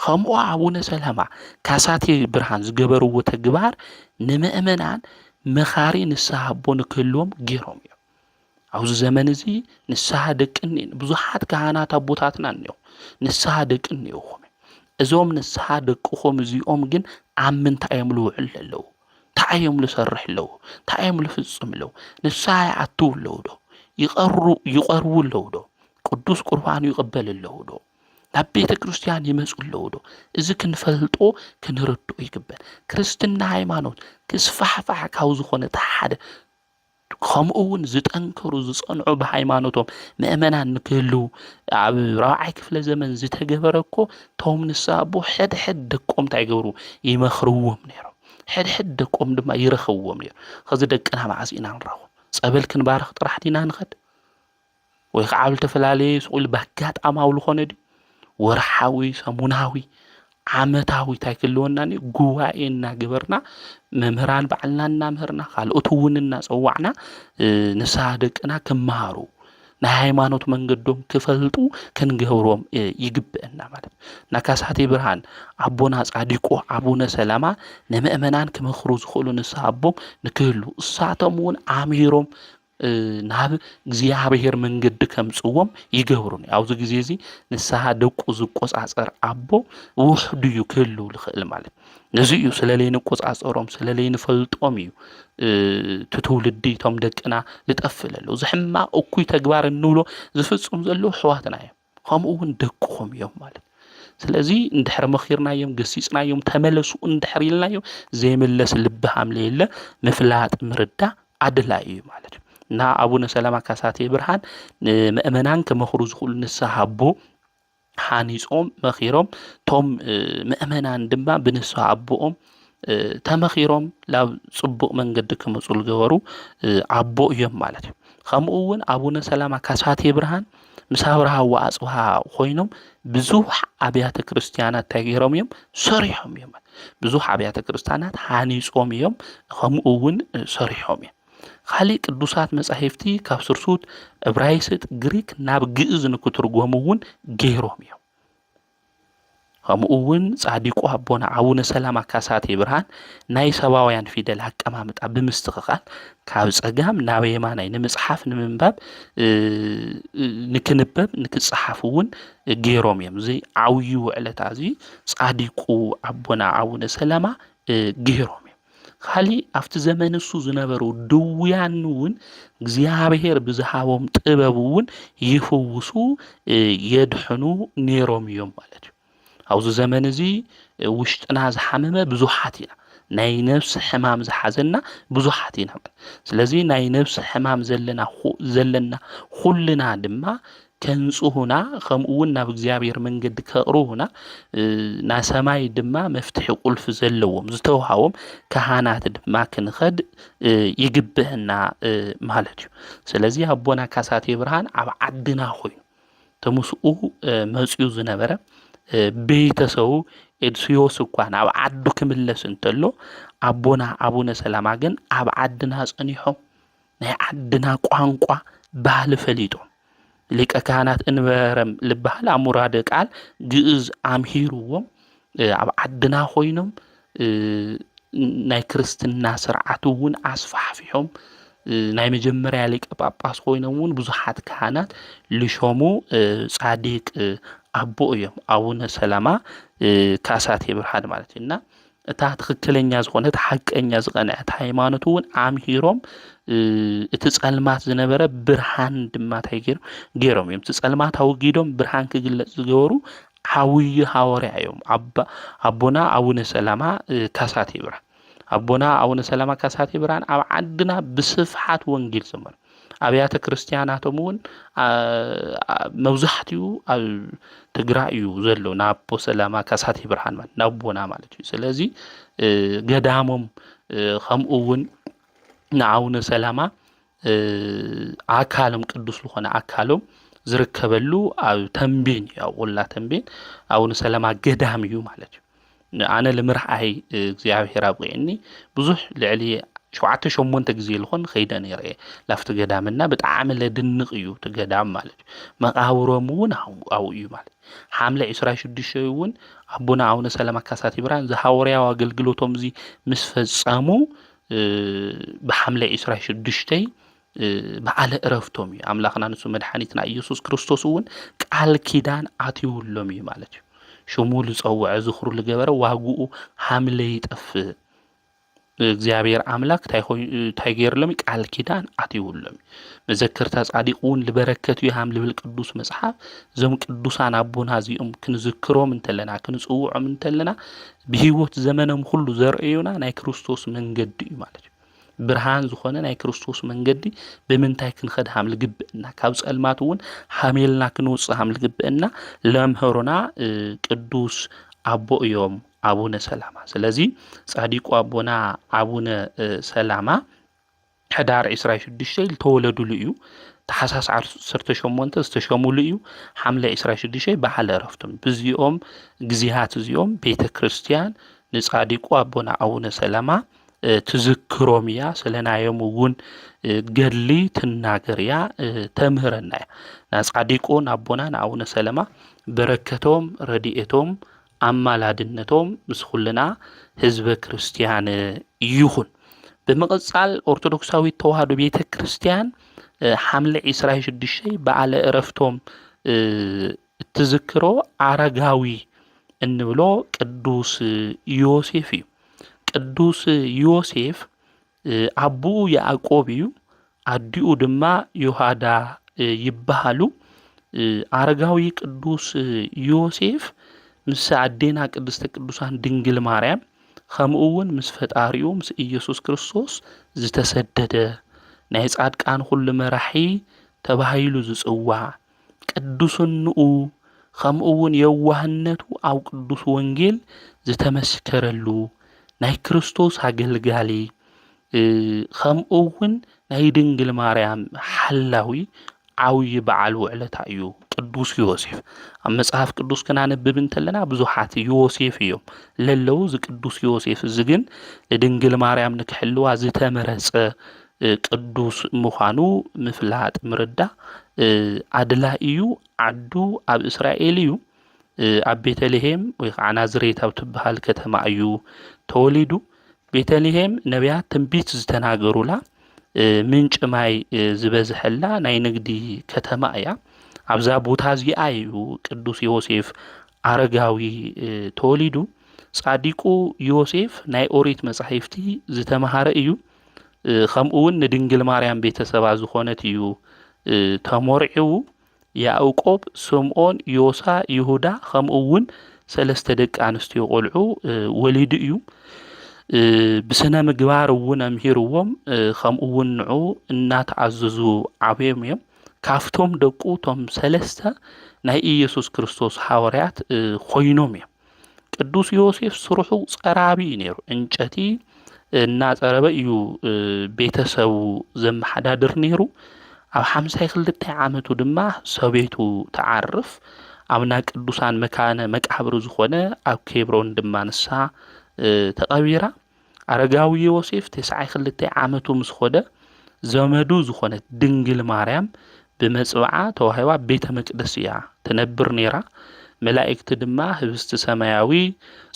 ከምኡ አቡነ ሰላማ ካሳቴ ብርሃን ዝገበርዎ ተግባር ንምእመናን መኻሪ ንስሓ አቦ ንክህልዎም ገይሮም እዮም ኣብዚ ዘመን እዚ ንስሓ ደቅኒ ብዙሓት ካህናት አቦታትና እኒኦም ንስሓ ደቅኒ እዮም እዞም ንስሓ ደቅኹም እዚኦም ግን ኣብ ምንታይ እዮም ልውዕል ኣለዉ እንታይ እዮም ዝሰርሕ ኣለዉ እንታይ እዮም ዝፍጽም ኣለዉ ንስሓ ይኣትዉ ኣለዉ ዶ ይቐርቡ ኣለዉ ዶ ቅዱስ ቁርባን ይቕበል ኣለዉ ዶ ናብ ቤተ ክርስቲያን ይመጹ ኣለዉ ዶ እዚ ክንፈልጦ ክንርድኦ ይግበን ክርስትና ሃይማኖት ክስፋሕፋሕ ካብ ዝኾነ ሓደ ከምኡውን ዝጠንከሩ ዝጸንዑ ብሃይማኖቶም ምእመናን ንክህልው ኣብ 4ይ ክፍለ ዘመን ዝተገበረ እኮ ቶም ንስሓ አቦ ሕድሕድ ደቆም እንታይ ይገብሩ ይመኽርዎም ነይሮም ሕድሕድ ደቆም ድማ ይረኽብዎም ነይሩ ከዚ ደቅና መዓዝ ኢና ንረኽቦ ጸበል ክንባርኽ ጥራሕ ዲና ንኸድ ወይ ከዓ ኣብ ዝተፈላለየ ስቁል ባጋጣማዊ ዝኾነ ድዩ ወርሓዊ ሰሙናዊ ዓመታዊ እንታይ ክህልወናኒ ጉባኤ እናገበርና መምህራን ባዕልና እናምህርና ካልኦት እውን እናጸዋዕና ንስሓ ደቅና ክመሃሩ ናይ ሃይማኖት መንገዶም ክፈልጡ ክንገብሮም ይግብአና ማለት ናካሳቴ ብርሃን አቦና ጻዲቁ አቡነ ሰላማ ንምእመናን ክመኽሩ ዝኽእሉ ንስሓ አቦም ንክህሉ እሳቶም እውን ኣሚሮም ናብ እግዚአብሔር መንገዲ ከምጽዎም ይገብሩን ኣብዚ ግዜ እዚ ንስሓ ደቁ ዝቆጻጸር አቦ ውሕዱ እዩ ክህሉ ዝኽእል ማለት ነዚ እዩ ስለለይ ንቆጻጸሮም ስለለይ ንፈልጦም እዩ ትውልዲ ቶም ደቅና ዝጠፍለሉ ዝሕማቕ እኩይ ተግባር እንብሎ ዝፍጽም ዘሎ ሕዋትና እዮም ከምኡውን ደቅኹም እዮም ማለት ስለዚ እንድሕር መኺርናዮም ገሲጽናዮም ተመለሱ እንድሕር ኢልናዮም ዘይምለስ ልቢ ሃምለየለ ምፍላጥ ምርዳእ ኣድላይ እዩ ማለት እዩ እና አቡነ ሰላማ ካሳቴ ብርሃን ምእመናን ከመኽሩ ዝኽእሉ ንስሓ አቦ ሓኒጾም መኺሮም ቶም ምእመናን ድማ ብንስሓ አቦኦም ተመኺሮም ላብ ጽቡቕ መንገዲ ክመጹ ዝገበሩ አቦ እዮም ማለት እዩ ከምኡውን አቡነ ሰላማ ካሳቴ ብርሃን ምስ አብርሃ ወአጽብሃ ኮይኖም ብዙሕ ኣብያተ ክርስቲያናት እንታይ ገይሮም እዮም ሰሪሖም እዮም ብዙሕ ኣብያተ ክርስቲያናት ሓኒጾም እዮም ከምኡውን ሰሪሖም እዮም ካሊእ ቅዱሳት መጻሕፍቲ ካብ ስርሱት ዕብራይስጥ ግሪክ ናብ ግዕዝ ንክትርጎሙ እውን ገይሮም እዮም ከምኡውን ጻዲቁ አቦና አቡነ ሰላማ ካሳቴ ብርሃን ናይ ሰባውያን ፊደል አቀማምጣ ብምስትኽኻል ካብ ጸጋም ናብ የማናይ ንምጽሓፍ ንምንባብ ንክንበብ ንክጽሓፍ እውን ገይሮም እዮም እዚ ዓብዪ ውዕለታ እዚ ጻዲቁ አቦና አቡነ ሰላማ ገይሮም ካሊእ ኣብቲ ዘመን እሱ ዝነበሩ ድውያን እውን እግዚአብሔር ብዝሃቦም ጥበብ እውን ይፍውሱ የድሕኑ ነይሮም እዮም ማለት እዩ ኣብዚ ዘመን እዚ ውሽጥና ዝሓመመ ብዙሓት ኢና ናይ ነፍሲ ሕማም ዝሓዘና ብዙሓት ኢና ስለዚ ናይ ነፍሲ ሕማም ዘለና ኩልና ድማ ከንጽሁና ከምኡውን ናብ እግዚአብሔር መንገዲ ከቕርቡና ና ሰማይ ድማ መፍትሒ ቁልፍ ዘለዎም ዝተውሃቦም ካህናት ድማ ክንኸድ ይግብአና ማለት እዩ ስለዚ አቦና ካሳቴ ብርሃን ኣብ ዓድና ኮይኑ ተምስኡ መጽኡ ዝነበረ ቤተሰቡ ኤድስዮስ እኳ ናብ ዓዱ ክምለስ እንተሎ አቦና አቡነ ሰላማ ግን ኣብ ዓድና ጸኒሖም ናይ ዓድና ቋንቋ ባህሊ ፈሊጦም ሊቀ ካህናት እንበረም ልባህል አሙራደ ቃል ግዕዝ አምሂሩዎም ኣብ ዓድና ኮይኖም ናይ ክርስትና ስርዓት እውን ኣስፋሕፊሖም ናይ መጀመርያ ሊቀ ጳጳስ ኮይኖም እውን ብዙሓት ካህናት ልሾሙ ጻዲቅ አቦ እዮም አቡነ ሰላማ ካሳቴ ብርሃን ማለት እና እታ ትክክለኛ ዝኾነት ሓቀኛ ዝቐንዐት ሃይማኖት እውን ኣምሂሮም እቲ ጸልማት ዝነበረ ብርሃን ድማ እንታይ ገይሮም እዮም። እቲ ጸልማት ኣውጊዶም ብርሃን ክግለጽ ዝገበሩ ዓብይ ሐዋርያ እዮም። ኣቦና ኣቡነ ሰላማ ካሳቴ ብርሃን ኣቦና ኣቡነ ሰላማ ካሳቴ ብርሃን ኣብ ዓድና ብስፍሓት ወንጌል ዘመሩ ኣብያተ ክርስቲያናቶም እውን መብዛሕትኡ ኣብ ትግራይ እዩ ዘሎ ናብ ኣቦ ሰላማ ካሳቴ ብርሃን ማለት ናብ ኣቦና ማለት እዩ። ስለዚ ገዳሞም ከምኡ እውን ንኣቡነ ሰላማ ኣካሎም ቅዱስ ዝኾነ ኣካሎም ዝርከበሉ ኣብ ተንቤን እዩ። ኣብ ቆላ ተንቤን ኣቡነ ሰላማ ገዳም እዩ ማለት እዩ። ኣነ ልምርዓይ እግዚኣብሔር ኣብቂዕኒ ብዙሕ ልዕሊ 7-8 ግዜ ልኾን ከይደ ነይረ ላፍቲ ገዳምና ብጣዕሚ ለድንቕ እዩ እቲ ገዳም ማለት እዩ። መቃብሮም እውን ኣብኡ እዩ ማለት ሓምለ 26 እውን ኣቦና ኣቡነ ሰላማ ካሳቴ ብርሃን ዝሐዋርያዊ ኣገልግሎቶም እዚ ምስ ፈጸሙ ብሓምለ 26 በዓለ ዕረፍቶም እዩ። ኣምላኽና ንሱ መድሓኒትና ኢየሱስ ክርስቶስ እውን ቃል ኪዳን ኣትይውሎም እዩ ማለት እዩ። ሽሙ ዝፀውዐ ዝኽሩ ዝገበረ ዋግኡ ሓምለ ይጠፍእ። እግዚአብሔር ኣምላክ እንታይ ገይርሎም ቃል ኪዳን ኣትይውሎም መዘከርታ ጻዲቅ እውን ልበረከቱ ይሃም ልብል ቅዱስ መጽሓፍ እዞም ቅዱሳን ኣቦና እዚኦም ክንዝክሮም እንተለና ክንጽውዖም እንተለና ብህይወት ዘመኖም ሁሉ ዘርእዩና ናይ ክርስቶስ መንገዲ እዩ ማለት እዩ። ብርሃን ዝኾነ ናይ ክርስቶስ መንገዲ ብምንታይ ክንኸድ ሃም ልግብእና ካብ ጸልማት እውን ሓሜልና ክንውፅእ ሃም ልግብእና ለምህሮና ቅዱስ ኣቦ እዮም ኣቡነ ሰላማ። ስለዚ ጻዲቁ ኣቦና ኣቡነ ሰላማ ሕዳር 26 ዝተወለዱሉ እዩ። ታሕሳስ 18 ዝተሸሙሉ እዩ። ሓምለ 26 በዓለ ዕረፍቶም። ብዚኦም ግዜያት እዚኦም ቤተ ክርስቲያን ንጻዲቁ ኣቦና ኣቡነ ሰላማ ትዝክሮም እያ። ስለናዮም እውን ገድሊ ትናገር እያ ተምህረና እያ። ናጻዲቁ ኣቦና ኣቡነ ሰላማ በረከቶም ረድኤቶም ኣማላድነቶም ምስ ኩልና ህዝበ ክርስቲያን ይኹን። ብምቕጻል ኦርቶዶክሳዊት ተዋህዶ ቤተ ክርስቲያን ሓምለ 26 በዓለ ዕረፍቶም እትዝክሮ ኣረጋዊ እንብሎ ቅዱስ ዮሴፍ እዩ። ቅዱስ ዮሴፍ ኣቡኡ ያዕቆብ እዩ፣ ኣዲኡ ድማ ዮሃዳ ይበሃሉ። ኣረጋዊ ቅዱስ ዮሴፍ ምስ ኣዴና ቅድስተ ቅዱሳን ድንግል ማርያም ከምኡ እውን ምስ ፈጣሪኡ ምስ ኢየሱስ ክርስቶስ ዝተሰደደ ናይ ጻድቃን ኩሉ መራሒ ተባሂሉ ዝጽዋዕ ቅዱስንኡ ከምኡ እውን የዋህነቱ ኣብ ቅዱስ ወንጌል ዝተመስከረሉ ናይ ክርስቶስ ኣገልጋሊ ከምኡ እውን ናይ ድንግል ማርያም ሓላዊ ዓብይ በዓል ውዕለታ እዩ ቅዱስ ዮሴፍ። ኣብ መጽሓፍ ቅዱስ ክናነብብ እንተለና ብዙሓት ዮሴፍ እዮም ለለው። እዚ ቅዱስ ዮሴፍ እዚ ግን ድንግል ማርያም ንክሕልዋ ዝተመረጸ ቅዱስ ምዃኑ ምፍላጥ ምርዳእ ኣድላይ እዩ። ዓዱ ኣብ እስራኤል እዩ። ኣብ ቤተልሔም ወይ ከዓ ናዝሬት ኣብ ትበሃል ከተማ እዩ ተወሊዱ። ቤተልሔም ነቢያት ትንቢት ዝተናገሩላ ምንጭ ማይ ዝበዝሐላ ናይ ንግዲ ከተማ እያ። ኣብዛ ቦታ እዚኣ እዩ ቅዱስ ዮሴፍ ኣረጋዊ ተወሊዱ። ጻዲቁ ዮሴፍ ናይ ኦሪት መጻሕፍቲ ዝተምሃረ እዩ። ከምኡ እውን ንድንግል ማርያም ቤተሰባ ዝኾነት እዩ ተመርዒው። ያዕቆብ፣ ስምዖን፣ ዮሳ፣ ይሁዳ ከምኡ እውን 3 ደቂ ኣንስትዮ ቆልዑ ወሊዱ እዩ። ብስነ ምግባር እውን ኣምሂርዎም ከምኡ እውን ንዑ እናተኣዘዙ ዓብዮም እዮም። ካፍቶም ደቁ ቶም 3 ናይ ኢየሱስ ክርስቶስ ሐዋርያት ኮይኖም እዮም። ቅዱስ ዮሴፍ ስሩሑ ጸራቢ ነይሩ። እንጨቲ እናጸረበ እዩ ቤተሰቡ ዘመሓዳድር ነይሩ። ኣብ 52 ዓመቱ ድማ ሰቤቱ ተዓርፍ ኣብና ቅዱሳን መካነ መቃብር ዝኾነ ኣብ ኬብሮን ድማ ንሳ ተቐቢራ። ኣረጋዊ ዮሴፍ 92 ዓመቱ ምስ ኾደ ዘመዱ ዝኾነት ድንግል ማርያም ብመጽብዓ ተዋሂባ ቤተ መቅደስ እያ ትነብር ነይራ። መላእክቲ ድማ ህብስቲ ሰማያዊ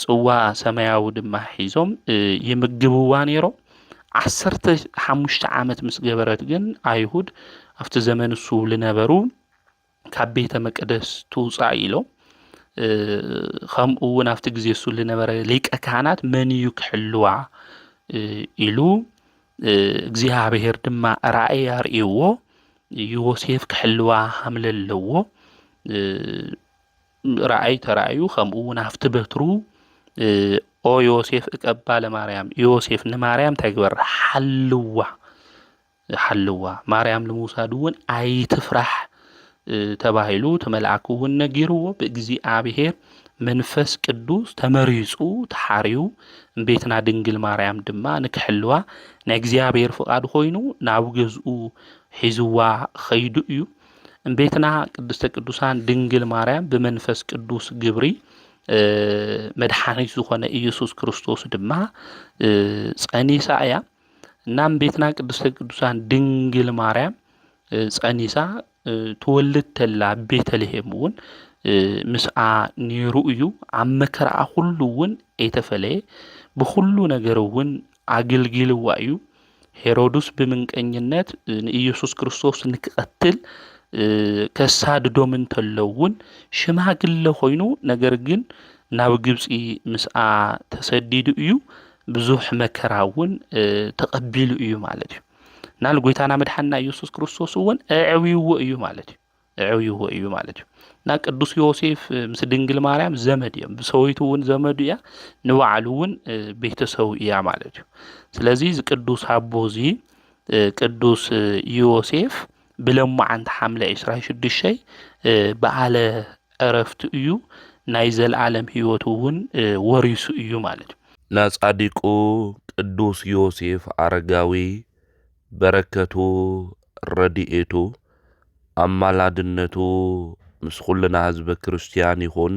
ጽዋ ሰማያዊ ድማ ሒዞም ይምግብዋ ነይሮም። 15 ዓመት ምስ ገበረት ግን ኣይሁድ ኣብቲ ዘመን እሱ ዝነበሩ ካብ ቤተ መቅደስ ትውፃእ ኢሎም ከምኡ እውን ኣብቲ ግዜ እሱ ዝነበረ ሊቀ ካህናት መን እዩ ክሕልዋ ኢሉ እግዚኣብሔር ድማ ራእይ ኣርእይዎ ዮሴፍ ክሕልዋ ከም ዘለዎ ራእይ ተራእዩ ከምኡ እውን ኣብቲ በትሩ ኦ ዮሴፍ እቀባ ለማርያም ዮሴፍ ንማርያም ተግበር ሓልዋ ማርያም ንምውሳድ እውን ኣይትፍራሕ ተባሂሉ ተመልአኩ እውን ነጊርዎ ብእግዚኣብሔር መንፈስ ቅዱስ ተመሪጹ ተሓርዩ ቤትና ድንግል ማርያም ድማ ንክሕልዋ ናይ እግዚኣብሔር ፍቃድ ኮይኑ ናብ ገዝኡ ሒዝዋ ኸይዱ እዩ ቤትና ቅድስተ ቅዱሳን ድንግል ማርያም ብመንፈስ ቅዱስ ግብሪ መድኃኒት ዝኾነ ኢየሱስ ክርስቶስ ድማ ጸኒሳ እያ እናም ቤትና ቅድስተ ቅዱሳን ድንግል ማርያም ጸኒሳ ትወልድ ተላ ቤተልሔም እውን ምስኣ ነይሩ እዩ ኣብ መከራኣ ኩሉ እውን ኣይተፈለየ ብኩሉ ነገር እውን ኣገልጊልዋ እዩ ሄሮድስ ብምንቀኝነት ንኢየሱስ ክርስቶስ ንክቐትል ከሳድዶም እንተለውን ሽማግለ ኮይኑ ነገር ግን ናብ ግብፂ ምስኣ ተሰዲዱ እዩ ብዙሕ መከራ እውን ተቐቢሉ እዩ ማለት እዩ ናል ጎይታና መድሓና ኢየሱስ ክርስቶስ እውን ኣዕዊዎ እዩ ማለት እዩ ና ቅዱስ ዮሴፍ ምስ ድንግል ማርያም ዘመድ እዮም ብሰውይቱ እውን ዘመዱ እያ ንባዕሉ እውን ቤተሰቡ እያ ማለት እዩ ስለዚ ቅዱስ ኣቦዚ ቅዱስ ዮሴፍ ብለማዓንቲ ሓምለ 26 በዓለ ዕረፍቲ እዩ ናይ ዘለዓለም ህይወቱ እውን ወሪሱ እዩ ማለት እዩ ናጻዲቁ ቅዱስ ዮሴፍ አረጋዊ በረከቱ ረድኤቱ አማላድነቱ ምስ ኩልና ህዝበ ክርስቲያን ይኹን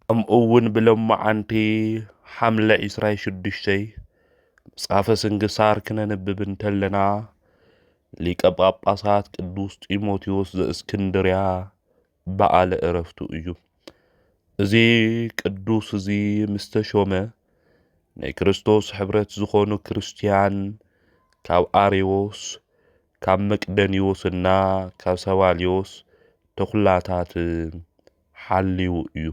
እምኡውን ብለማዓንቲ ሓምለ 26 መጽሓፈ ስንክሳር ክነንብብ እንተለና ሊቀ ጳጳሳት ቅዱስ ጢሞቴዎስ ዘእስክንድርያ በዓለ ዕረፍቱ እዩ እዚ ቅዱስ እዚ ምስተሾመ ናይ ክርስቶስ ሕብረት ዝኾኑ ክርስቲያን ካብ አሬዎስ ካብ መቅደኒዎስና ካብ ሰባልዮስ ተኩላታት ሓልዩ እዩ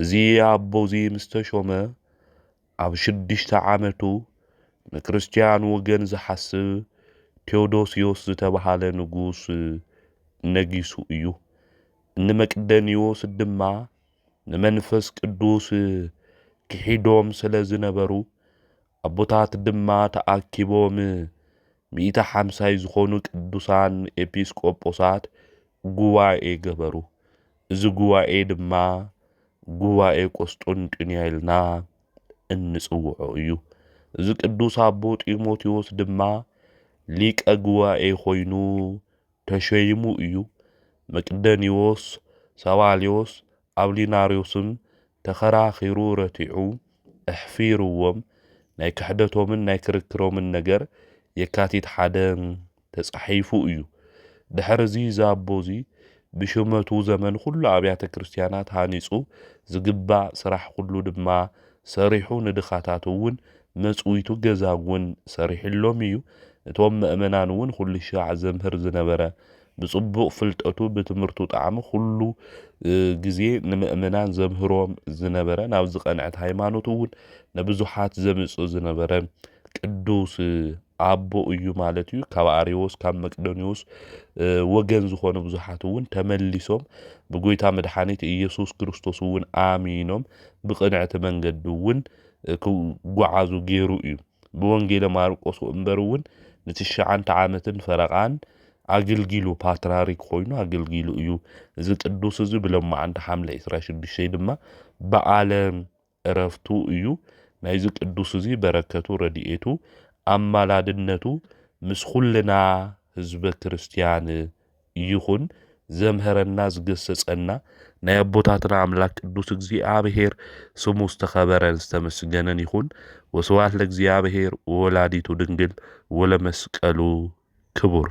እዚ ኣቦዚ ምስተሾመ ኣብ 6 ዓመቱ ንክርስቲያን ወገን ዝሓስብ ቴዎዶስዮስ ዝተባሃለ ንጉስ ነጊሱ እዩ ንመቅደኒዎስ ድማ ንመንፈስ ቅዱስ ክሒዶም ስለ ዝነበሩ ኣቦታት ድማ ተኣኪቦም 150 ዝኾኑ ቅዱሳን ኤጲስቆጶሳት ጉባኤ ገበሩ እዚ ጉባኤ ድማ ጉባኤ ቆስጦንጢንያ ኢልና እንጽውዖ እዩ እዚ ቅዱስ አቦ ጢሞቴዎስ ድማ ሊቀ ጉባኤ ኮይኑ ተሸይሙ እዩ መቅደኒዎስ ሰባልዮስ አብሊናሪዮስም ተኸራኺሩ ረቲዑ እሕፊርዎም ናይ ክሕደቶምን ናይ ክርክሮምን ነገር የካቲት ሓደ ተጻሒፉ እዩ ድሕርዚ ዛቦዚ ብሽመቱ ዘመን ሁሉ አብያተ ክርስቲያናት ሃኒጹ ዝግባእ ስራሕ ሁሉ ድማ ሰሪሑ ንድኻታት እውን መጽዊቱ ገዛውን ሰሪሕሎም እዩ እቶም ምእመናን እውን ሁሉ ሻዕ ዘምህር ዝነበረ ብጽቡቕ ፍልጠቱ ብትምህርቱ ጣዕሙ ሁሉ ግዜ ንምእመናን ዘምህሮም ዝነበረ ናብ ዝቐንዐት ሃይማኖት እውን ነብዙሓት ዘምጽእ ዝነበረ ቅዱስ አቦ እዩ ማለት እዩ ካብ አሬዎስ ካብ መቅደኒዎስ ወገን ዝኾኑ ብዙሓት እውን ተመሊሶም ብጎይታ መድኃኒት ኢየሱስ ክርስቶስ እውን አሚኖም ብቕንዕቲ መንገዲ እውን ክጓዓዙ ገይሩ እዩ ብወንጌለ ማርቆስ እምበር እውን ን9 ዓመትን ፈረቓን አገልጊሉ ፓትርያርክ ኮይኑ አገልጊሉ እዩ እዚ ቅዱስ እዚ ብለማዓንቲ ሓምለ 26 ድማ በዓለ ዕረፍቱ እዩ ናይዚ ቅዱስ እዚ በረከቱ ረድኤቱ አማላድነቱ ምስ ኩልና ህዝበ ክርስቲያን ይኹን ዘምሃረና ዝገሰጸና ናይ አቦታትና አምላክ ቅዱስ እግዚአብሔር ስሙ ዝተኸበረን ዝተመስገነን ይኹን ወስብሐት ለእግዚአብሔር ወላዲቱ ድንግል ወለመስቀሉ ክቡር